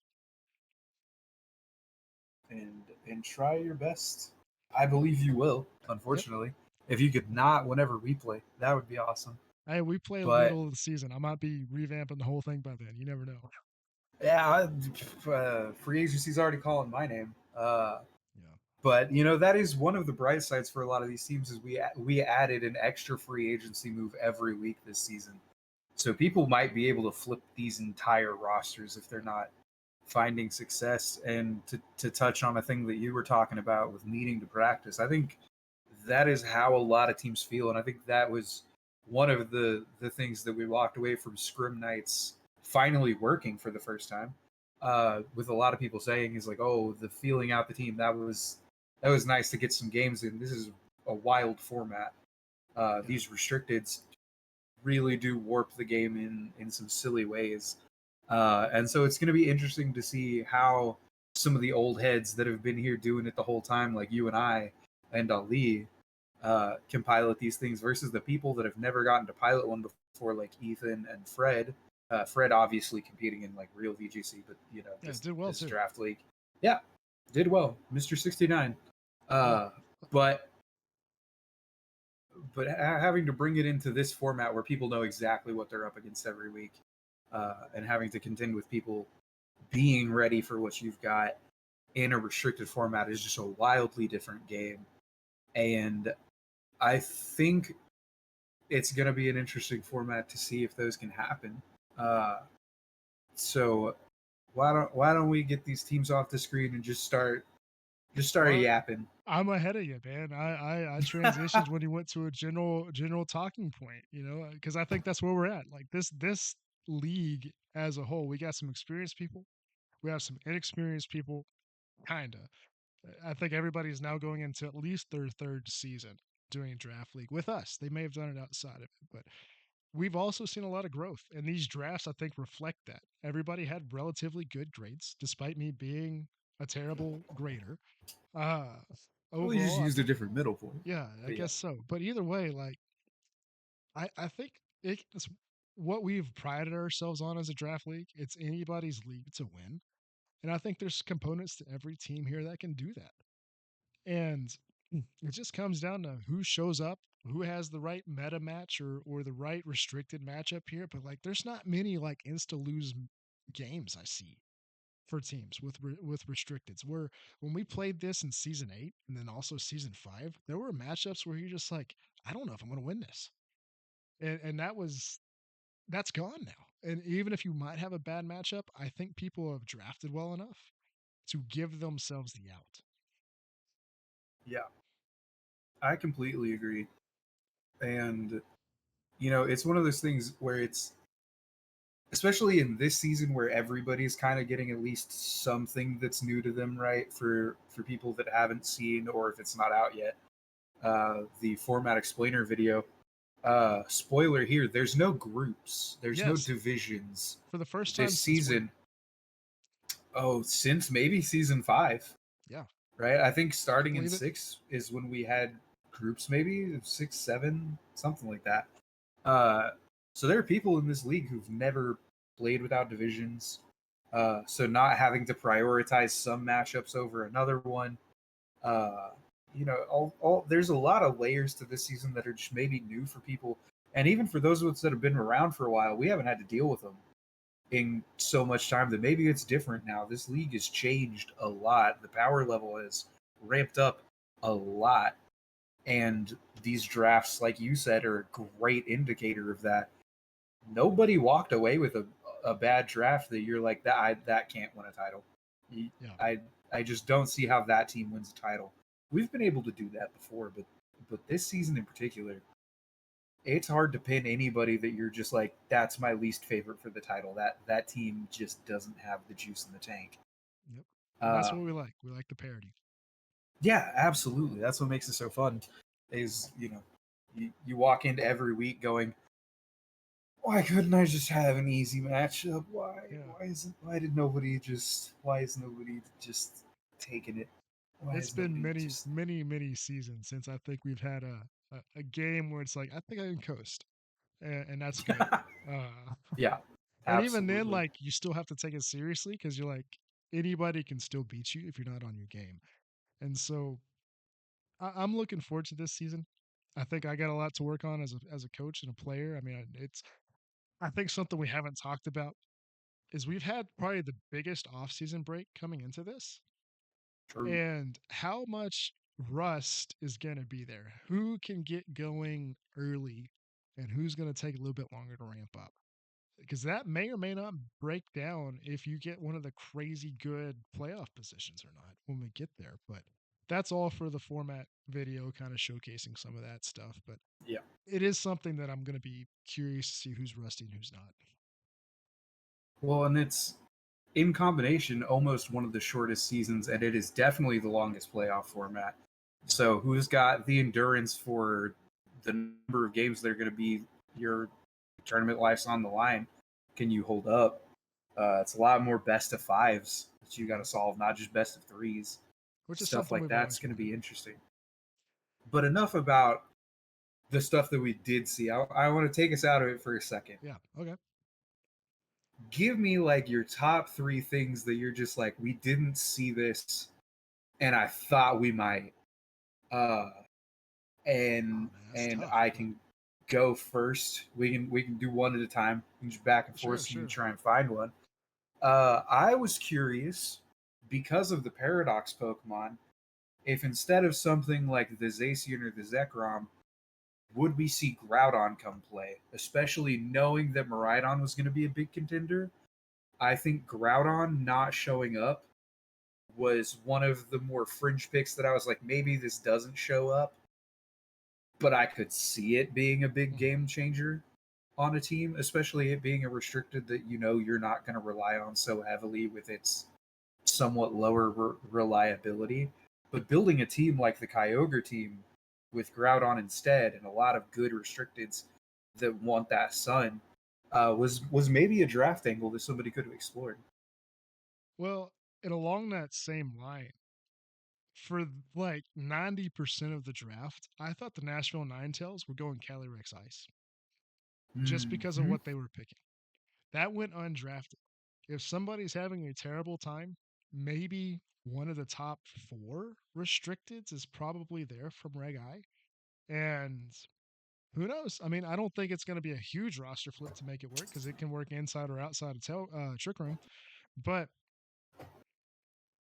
And try your best. I believe you will. Yep. Unfortunately, if you could not, whenever we play, that would be awesome. Hey, we play But little of the season. I might be revamping the whole thing by then. You never know. yeah, free agency's already calling my name. Yeah. But that is one of the bright sides for a lot of these teams is we added an extra free agency move every week this season, so people might be able to flip these entire rosters if they're not finding success. And to touch on a thing that you were talking about with needing to practice, I think that is how a lot of teams feel, and I think that was one of the things that we walked away from Scrim Nights finally working for the first time. With a lot of people saying is like, oh, the feeling out the team, that was nice to get some games in. This is a wild format. Yeah. These restricteds really do warp the game in some silly ways. And so it's going to be interesting to see how some of the old heads that have been here doing it the whole time, like you and I and Ali, can pilot these things versus the people that have never gotten to pilot one before, like Ethan and Fred. Fred obviously competing in like real VGC, but Yeah, it this did well this too. draft league, yeah, did well, Mr. 69. Yeah. Uh, but having to bring it into this format where people know exactly what they're up against every week, and having to contend with people being ready for what you've got in a restricted format is just a wildly different game. And I think it's going to be an interesting format to see if those can happen. So why don't we get these teams off the screen and just start Well, yapping? I'm ahead of you, man. I transitioned when you went to a general talking point, because I think that's where we're at. Like, this league as a whole, we got some experienced people, we have some inexperienced people, kinda. I think everybody's now going into at least their third season doing draft league with us. They may have done it outside of it, but we've also seen a lot of growth, and these drafts, I think, reflect that. Everybody had relatively good grades, despite me being a terrible grader. Uh, Well, you just overall, used a different middle point. yeah, I But yeah, guess so. But either way, like, I think it's what we've prided ourselves on as a draft league. It's anybody's league to win, and I think there's components to every team here that can do that. And it just comes down to who shows up, who has the right meta match or the right restricted matchup here. But like, there's not many like insta lose games I see for teams with restricteds. Where when we played this in season 8 and then also season 5, there were matchups where you're just like, I don't know if I'm going to win this, and that's gone now. And even if you might have a bad matchup, I think people have drafted well enough to give themselves the out. Yeah, I completely agree. And it's one of those things where it's, especially in this season where everybody's kind of getting at least something that's new to them, right? For people that haven't seen, or if it's not out yet, the format explainer video. Spoiler here: there's no groups, there's no Yes, divisions for the first this time since when? season. Oh, since maybe season 5, Yeah, right? I think I starting in believe it. 6 is when we had groups, maybe 6, 7, something like that. Uh, so there are people in this league who've never played without divisions. So not having to prioritize some matchups over another one. Uh, all there's a lot of layers to this season that are just maybe new for people, and even for those of us that have been around for a while, we haven't had to deal with them in so much time that maybe it's different now. This league has changed a lot. The power level has ramped up a lot, and these drafts, like you said, are a great indicator of that. Nobody walked away with a bad draft that you're like that can't win a title. Yeah, I I just don't see how that team wins a title. We've been able to do that before, but this season in particular, it's hard to pin anybody that you're just like that's my least favorite for the title. That team just doesn't have the juice in the tank. yep. And that's Uh, what we like. We like the parody. yeah, absolutely. That's what makes it so fun. Is you walk into every week going, why couldn't I just have an easy matchup? Yeah. Why is nobody just taking it? Why It's is been nobody many, just many, many seasons since I think we've had a game where it's like, I think I can coast. And that's good. Uh, Yeah, and even then, absolutely. like, you still have to take it seriously because you're like, anybody can still beat you if you're not on your game. And so I'm looking forward to this season. I think I got a lot to work on as a coach and a player. I mean, it's I think something we haven't talked about is we've had probably the biggest off-season break coming into this, True. and how much rust is going to be there. Who can get going early, and who's going to take a little bit longer to ramp up? Because that may or may not break down if you get one of the crazy good playoff positions or not when we get there. But that's all for the format video, kind of showcasing some of that stuff. But Yeah. it is something that I'm going to be curious to see who's rusty and who's not. Well, and it's in combination almost one of the shortest seasons, and it is definitely the longest playoff format. Yeah. So, who's got the endurance for the number of games that are going to be your tournament life's on the line? Can you hold up? It's a lot more best of fives that you got to Mhm. solve, not just best of threes. Which is Stuff something like we've that's always going to wanted. be interesting. But enough about the stuff that we did see. I want to take us out of it for a second. Yeah. Okay. Give me like your top 3 things that you're just like, we didn't see this and I thought we might. Uh Oh and man, that's and tough. I But can go first. We can do one at a time. We can just back and forth sure, so you can sure. try and find one. I was curious because of the paradox Pokemon, if instead of something like the Zacian or the Zekrom, would we see Groudon come play? Especially knowing that Miraidon was going to be a big contender. I think Groudon not showing up was one of the more fringe picks that I was like, maybe this doesn't show up, but I could see it being a big Mhm. game changer on a team, especially it being a restricted that you're not going to rely on so heavily with its somewhat lower reliability. But building a team like the Kyogre team with Groudon instead and a lot of good restricteds that want that sun was maybe a draft angle that somebody could have explored. Well, and along that same line, for like 90% of the draft, I thought the Nashville Ninetales were going Calyrex Ice just because of Mm-hmm. what they were picking. That went undrafted. If somebody's having a terrible time, maybe one of the top four restricteds is probably there from Reg I. And who knows? I mean, I don't think it's going to be a huge roster flip to make it work because it can work inside or outside of Trick Room. But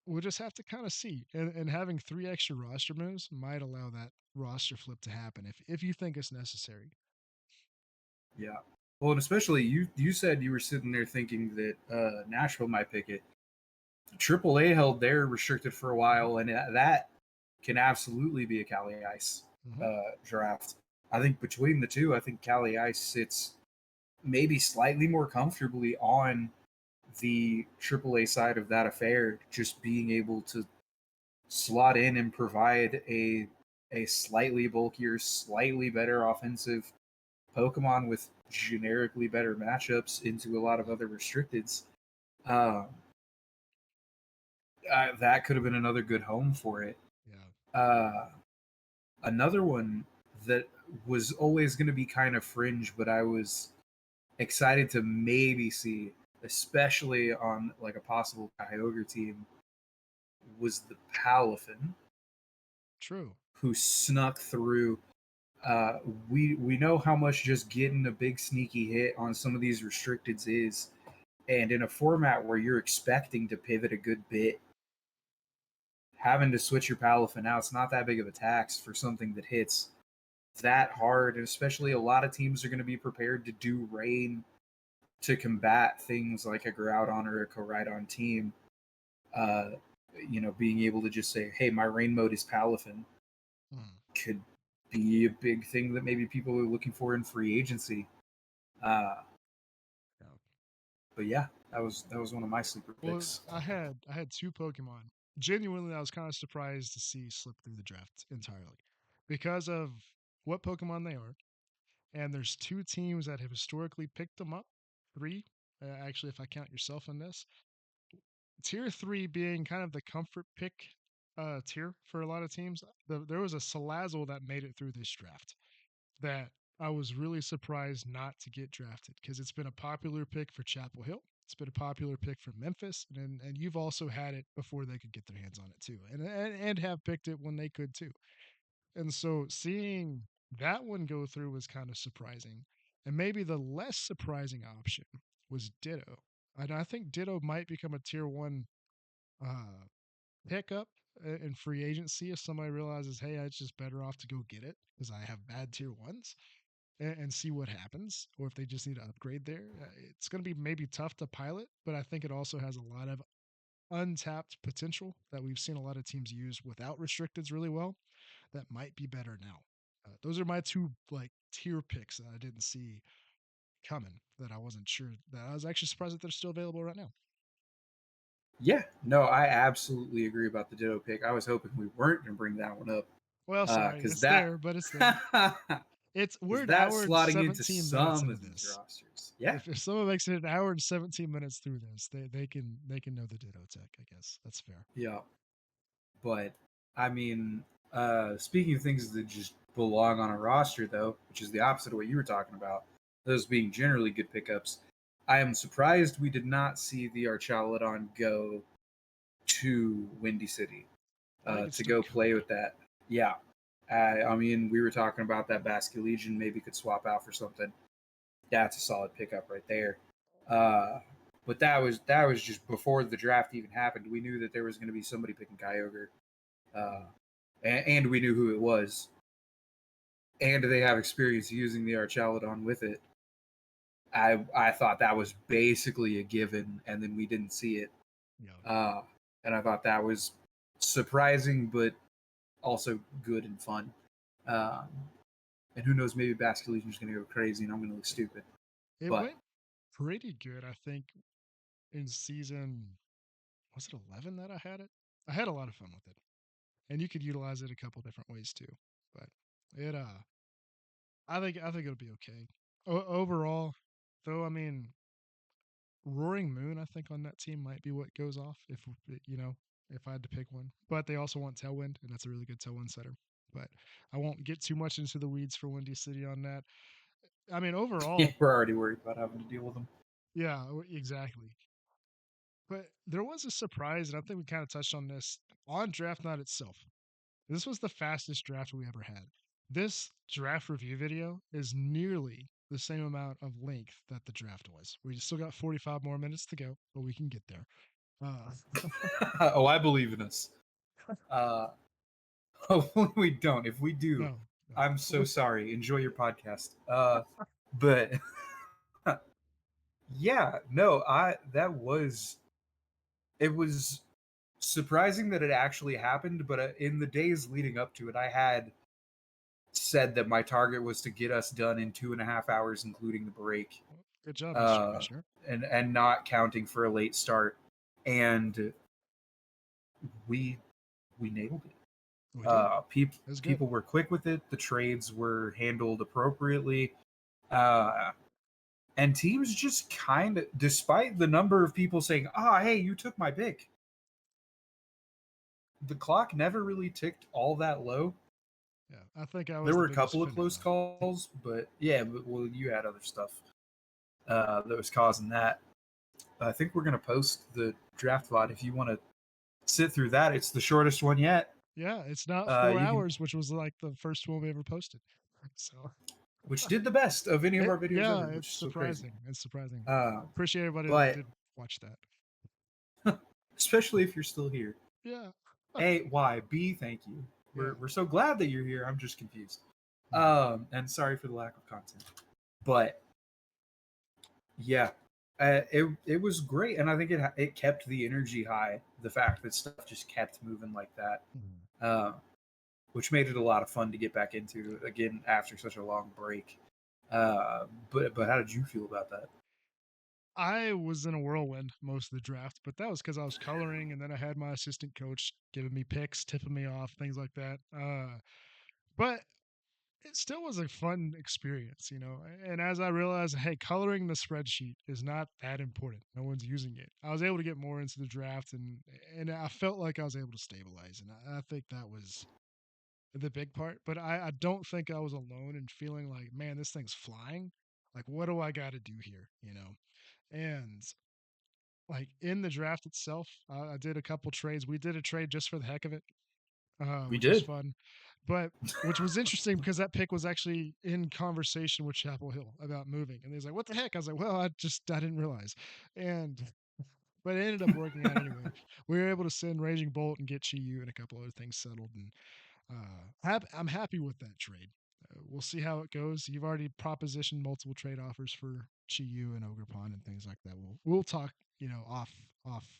we'll just have to kind of see. And having three extra roster moves might allow that roster flip to happen if you think it's necessary. Yeah. Well, and especially you said you were sitting there thinking that Nashville might pick it. AAA held their restricted for a Mhm, while, and that can absolutely be a Cali Ice mhm. draft. I think between the two, I think Cali Ice sits maybe slightly more comfortably on the AAA side of that affair, just being able to slot in and provide a slightly bulkier, slightly better offensive Pokemon with generically better matchups into a lot of Yeah, other restricteds. Um, that could have been another good home for it. yeah. Uh, Another one that was always going to be kind of fringe, but I was excited to maybe see, especially on like a possible Kyogre team, was the Palafin, True. who snuck through. Uh, we know how much just getting a big sneaky hit on some of these restricteds is, and in a format where you're expecting to pivot a good bit, having to switch your Palafin out, it's not that big of a tax for something that hits that hard, and especially a lot of teams are going to be prepared to do rain to combat things like a Groudon or a Koraidon team. Uh, being able to just say, "Hey, my rain mode is Palafin," Mm, could be a big thing that maybe people are looking for in free agency. Uh, yeah. but yeah, that was one of my sleeper Well, picks. I had two Pokemon. Genuinely, I was kind of surprised to see slip through the draft entirely because of what Pokemon they are. And there's two teams that have historically picked them up. Three, actually, if I count yourself in this. Tier three being kind of the comfort pick tier for a lot of teams. There was a Salazzle that made it through this draft that I was really surprised not to get drafted because it's been a popular pick for Chapel Hill. It's been a popular pick for Memphis, and you've also had it before they could get their hands on it too, and have picked it when they could too. And so seeing that one go through was kind of surprising. And maybe the less surprising option was Ditto. And I think Ditto might become a tier one uh, pickup in free agency if somebody realizes, hey, it's just better off to go get it because I have bad tier ones and see what happens, or if they just need to upgrade there. It's going to be maybe tough to pilot, but I think it also has a lot of untapped potential that we've seen a lot of teams use without restricteds really well that might be better now. Those are my two like tier picks that I didn't see coming. That I wasn't sure. That I was actually surprised that they're still available right now. Yeah, no, I absolutely agree about the Ditto pick. I was hoping we weren't going to bring that one up Well, sorry, because it's there, but it's there. It's we're because an that hour and slotting into 17 minutes some into of these this. rosters. Yeah, If someone makes it an hour and 17 minutes through this, they can know the Ditto tech. I guess that's fair. yeah. But I mean, speaking of things that just belong on a roster, though, which is the opposite of what you were talking about, those being generally good pickups, I am surprised we did not see the Archaludon go to Windy City I think it to still go play could. with that. Yeah. I mean, we were talking about that Basque Legion maybe could swap out for something. That's a solid pickup right there. Uh, but that was just before the draft even happened. We knew that there was going to be somebody picking Kyogre, uh, and we knew who it was, and they have experience using the Archaludon with it. I thought that was basically a given, and then we didn't see it, Yeah. uh, and I thought that was surprising, but also good and fun. Um, and who knows, maybe Basque Legion's going to go crazy, and I'm going to look stupid. It But went pretty good, I think, in season was it 11 that I had it? I had a lot of fun with it. And you could utilize it a couple different ways too. But it I think it'll be okay. Overall, though, I mean, Roaring Moon, I think on that team might be what goes off if if I had to pick one. But they also want Tailwind, and that's a really good Tailwind setter. But I won't get too much into the weeds for Windy City on that. I mean, yeah, overall, we're already worried about having to deal with them. yeah, exactly. But there was a surprise, and I think we kind of touched on this on draft night itself. This was the fastest draft we ever had. This draft review video is nearly the same amount of length that the draft was. We still got 45 more minutes to go, but we can get there. Uh, Oh, I believe in us. Uh, hopefully we don't. If we do, no, no. I'm so sorry. Enjoy your podcast. But Yeah, no, I that was it was surprising that it actually happened, but in the days leading up to it, I had said that my target was to get us done in 2.5 hours, including the break, Good job, Mr. uh, Commissioner. and not counting for a late start. And we we nailed it. We did. People It was good. people were quick with it. The trades were handled appropriately. Uh, and teams just kind of, despite the number of people saying, "Ah, hey, you took my pick," the clock never really ticked all that low. Yeah, I think I There was the were a biggest couple of fender close though. calls, but yeah, well, you had other stuff that was causing that. I think we're gonna post the draft VOD if you want to sit through that. It's the shortest one yet. Yeah, it's not four You can, hours, which was like the first one we ever posted. So which did the best of any of it, our videos yeah, ever, which it's is so crazy. surprising. It's surprising. Uh, Appreciate everybody that but did watch that. especially if you're still here. Yeah. A, why? B, thank you. Yeah. We're so glad that you're here. I'm just confused. Hmm. And sorry for the lack of content. But yeah, it was great, and I think it kept the energy high. The fact that stuff just kept moving like that, Hmm. uh, which made it a lot of fun to get back into again after such a long break. But how did you feel about that? I was in a whirlwind most of the draft, but that was because I was coloring, and then I had my assistant coach giving me picks, tipping me off, things like that. But it still was a fun experience, you know. And as I realized, hey, coloring the spreadsheet is not that important. No one's using it. I was able to get more into the draft, and I felt like I was able to stabilize, and I think that was the big part. But I don't think I was alone in feeling like, man, this thing's flying. Like, what do I got to do here, you know? And like in the draft itself, I did a couple trades. We did a trade just for the heck of it, We which was did. fun. But which was interesting because that pick was actually in conversation with Chapel Hill about moving, and he's like, "What the heck?" I was like, "Well, I didn't realize," and but it ended up working out anyway. We were able to send Raging Bolt and get Chi Yu and a couple other things settled, and I'm happy with that trade. We'll see how it goes. You've already propositioned multiple trade offers for Chi Yu and Ogerpon and things like that. We'll talk, you know, off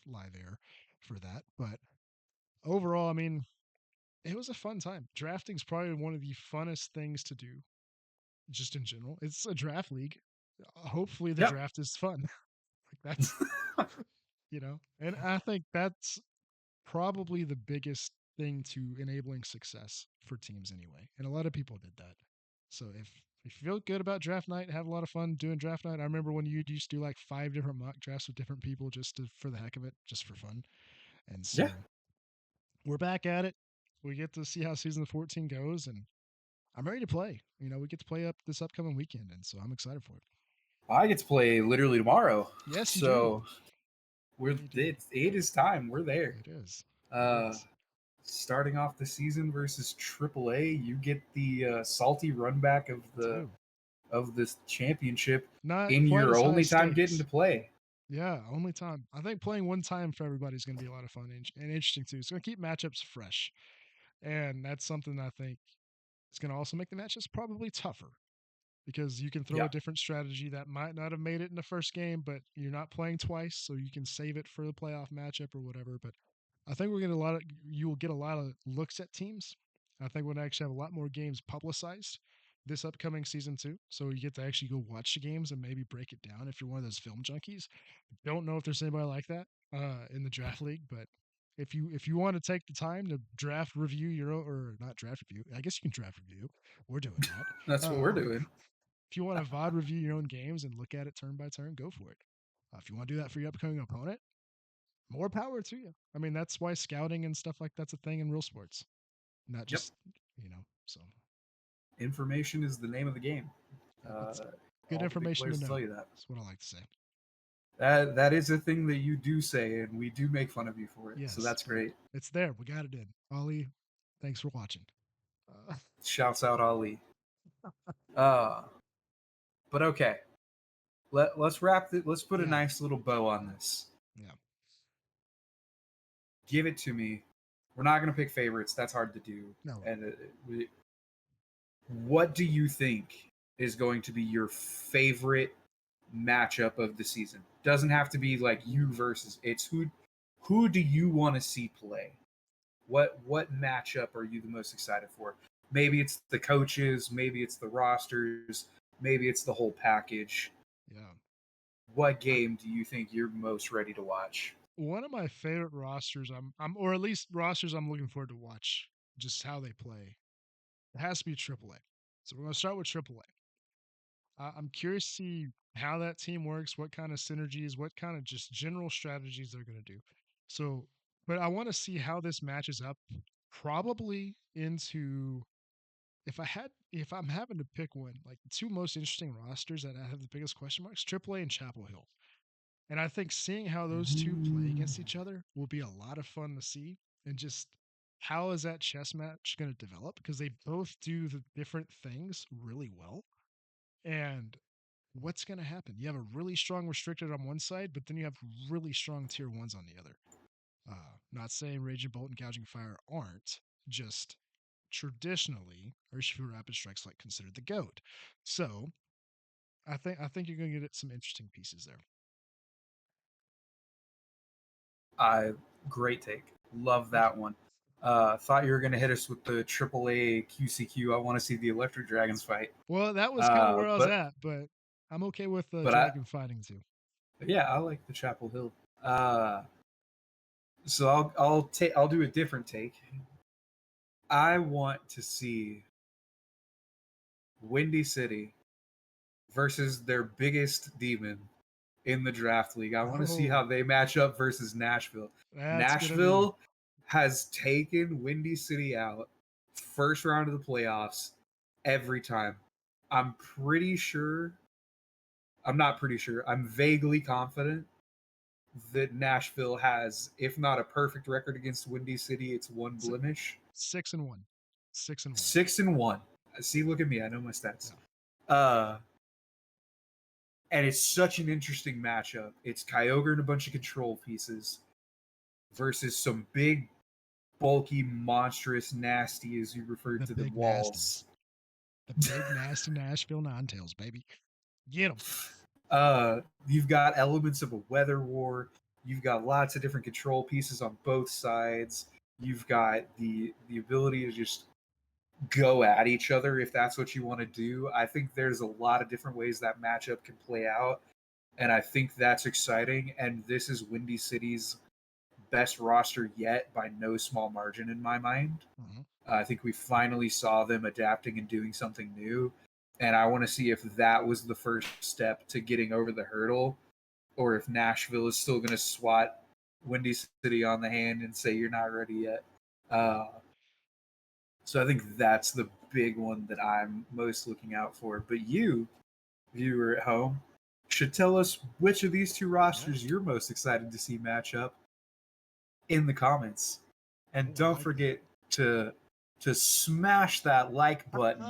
live air for that. But overall, I mean, it was a fun time. Drafting is probably one of the funnest things to do, just in general. It's a draft league. Hopefully, the Yep. draft is fun. Like that's, you know, and I think that's probably the biggest thing to enabling success for teams anyway. And a lot of people did that. So if you feel good about draft night, have a lot of fun doing draft night. I remember when you used to do like 5 different mock drafts with different people just for the heck of it, just for fun. And Yeah, so we're back at it. We get to see how season 14 goes, and I'm ready to play. You know, we get to play up this upcoming weekend, and so I'm excited for it. I get to play literally tomorrow, Yes, you do. so we're You do. it is time. We're there. It is. It Uh, is. Starting off the season versus AAA, you get the salty run back I do. of this championship Not in quite your as high only time getting stakes. to play. Yeah, only time. I think playing one time for everybody is going to be a lot of fun and interesting too. It's going to keep matchups fresh, and that's something I think is going to also make the matchups probably tougher because you can throw Yeah, a different strategy that might not have made it in the first game, but you're not playing twice, so you can save it for the playoff matchup or whatever. But I think you will get a lot of looks at teams. I think we'll actually have a lot more games publicized this upcoming season too. So you get to actually go watch the games and maybe break it down if you're one of those film junkies. Don't know if there's anybody like that in the draft league, but if you want to take the time to draft review your own, or not draft review, I guess you can draft review. We're doing that. that's what we're Uh, doing. if you want to VOD review your own games and look at it turn by turn, go for it. If you want to do that for your upcoming opponent, more power to you. I mean, that's why scouting and stuff like that's a thing in real sports, not Yep, just So information is the name of the game. it's Uh, good all the big information to players know. tell you that. That's what I like to say. That is a thing that you do say, and we do make fun of you for it. So Yes, that's but great. it's there. We got it in. Ollie, thanks for watching. Uh, Shouts out Ali. Uh, but okay, let's wrap it. Let's put a yeah, nice little bow on this. yeah. Give it to me. We're not gonna pick favorites. That's hard to do. No, And what do you think is going to be your favorite matchup of the season. Doesn't have to be like you versus. It's who do you want to see play? What matchup are you the most excited for? Maybe it's the coaches, maybe it's the rosters, maybe it's the whole package. Yeah. What I, game do you think you're most ready to watch? one of my favorite rosters, or at least rosters I'm looking forward to watch, just how they play. It has to be AAA. So we're gonna start with AAA. I'm curious to see how that team works, what kind of synergies, what kind of just general strategies they're going to do. So, but I want to see how this matches up probably into if I'm having to pick one, like the two most interesting rosters that I have the biggest question marks, AAA and Chapel Hill. And I think seeing how those two play against each other will be a lot of fun to see. And just how is that chess match going to develop? Because they both do the different things really well. And what's going to happen? You have a really strong restricted on one side, but then you have really strong tier ones on the other. Not saying Raging Bolt and Gouging Fire aren't, just traditionally Urshifu Rapid Strike's like considered the goat. So I think you're going to get some interesting pieces there. I Great take. Love Thank you. that one. Thought you were gonna hit us with the AAA QCQ. I want to see the Electric Dragons fight. Well, that was kind of Uh, where I was but at, but I'm okay with the but I dragon fighting too. yeah, I like the Chapel Hill. So I'll do a different take. I want to see Windy City versus their biggest demon in the draft league. I want to see Oh, how they match up versus Nashville. that's gonna be Nashville has taken Windy City out first round of the playoffs every time. I'm pretty sure, I'm not pretty sure, I'm vaguely confident that Nashville has, if not a perfect record against Windy City, it's one si- blemish. 6-1, 6-1. 6-1. See, look at me. I know my stats. Yeah, Uh, and it's such an interesting matchup. It's Kyogre and a bunch of control pieces versus some big, bulky, monstrous, nasty, as you referred the to them, big nasties, walls. the big nasty Nashville Nine Tails, baby. Get them. You've got elements of a weather war. You've got lots of different control pieces on both sides. You've got the ability to just go at each other if that's what you want to do. I think there's a lot of different ways that matchup can play out, and I think that's exciting. And this is Windy City's best roster yet by no small margin in my mind. Mm-hmm. I think we finally saw them adapting and doing something new. And I want to see if that was the first step to getting over the hurdle, or if Nashville is still going to swat Windy City on the hand and say, you're not ready yet. Uh, so I think that's the big one that I'm most looking out for. But you, viewer at home, should tell us which of these two Yeah. rosters you're most excited to see match up in the comments. And Oh, I don't like that. forget to smash that like button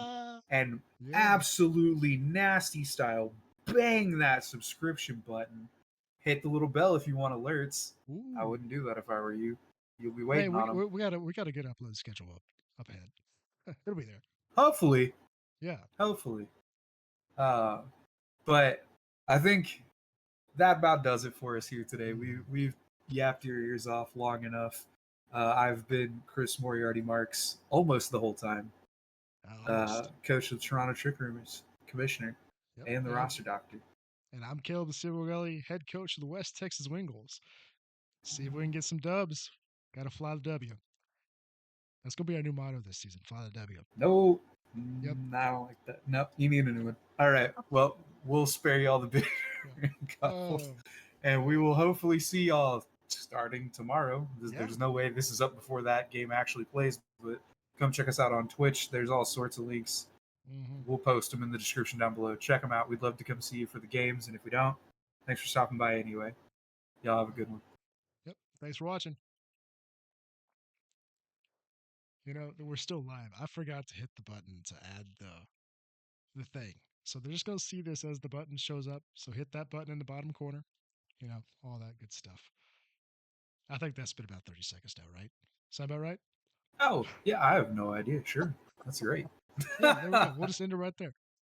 and Yeah. absolutely nasty style bang that subscription button. Hit the little bell if you want alerts. I Ooh. wouldn't do that if I were you. You'll be Hey, waiting on we, them. we we got a good upload schedule up ahead. It'll be there. Hopefully, Yeah. hopefully. Uh, but I think that about does it for us here today. Mm, We've yapped your ears off long enough. I've been Chris Moriarty Marks almost the whole time. almost. Coach of the Toronto Trick Roomers, commissioner, Yep. and the roster doctor. And I'm Caleb the Silver Gully, head coach of the West Texas Wingles. See if we can get some dubs. Got to fly the W. That's gonna be our new motto this season. Fly the W. No, Yep. I don't like that. No, you need a new one. All right. Well, we'll spare you all the big Yeah. couples, Oh, and we will hopefully see y'all starting tomorrow. yeah. There's no way this is up before that game actually plays, but come check us out on Twitch. There's all sorts of links. Mm-hmm. We'll post them in the description down below. Check them out. We'd love to come see you for the games, and if we don't, thanks for stopping by anyway. Y'all have a good one. Yep. Thanks for watching. We're still live. I forgot to hit the button to add the thing. So they're just gonna see this as the button shows up. So hit that button in the bottom corner. All that good stuff. I think that's been about 30 seconds now, right? Sound about right? Oh, yeah, I have no idea. Sure. That's great. Yeah, there we go. We'll just end it right there.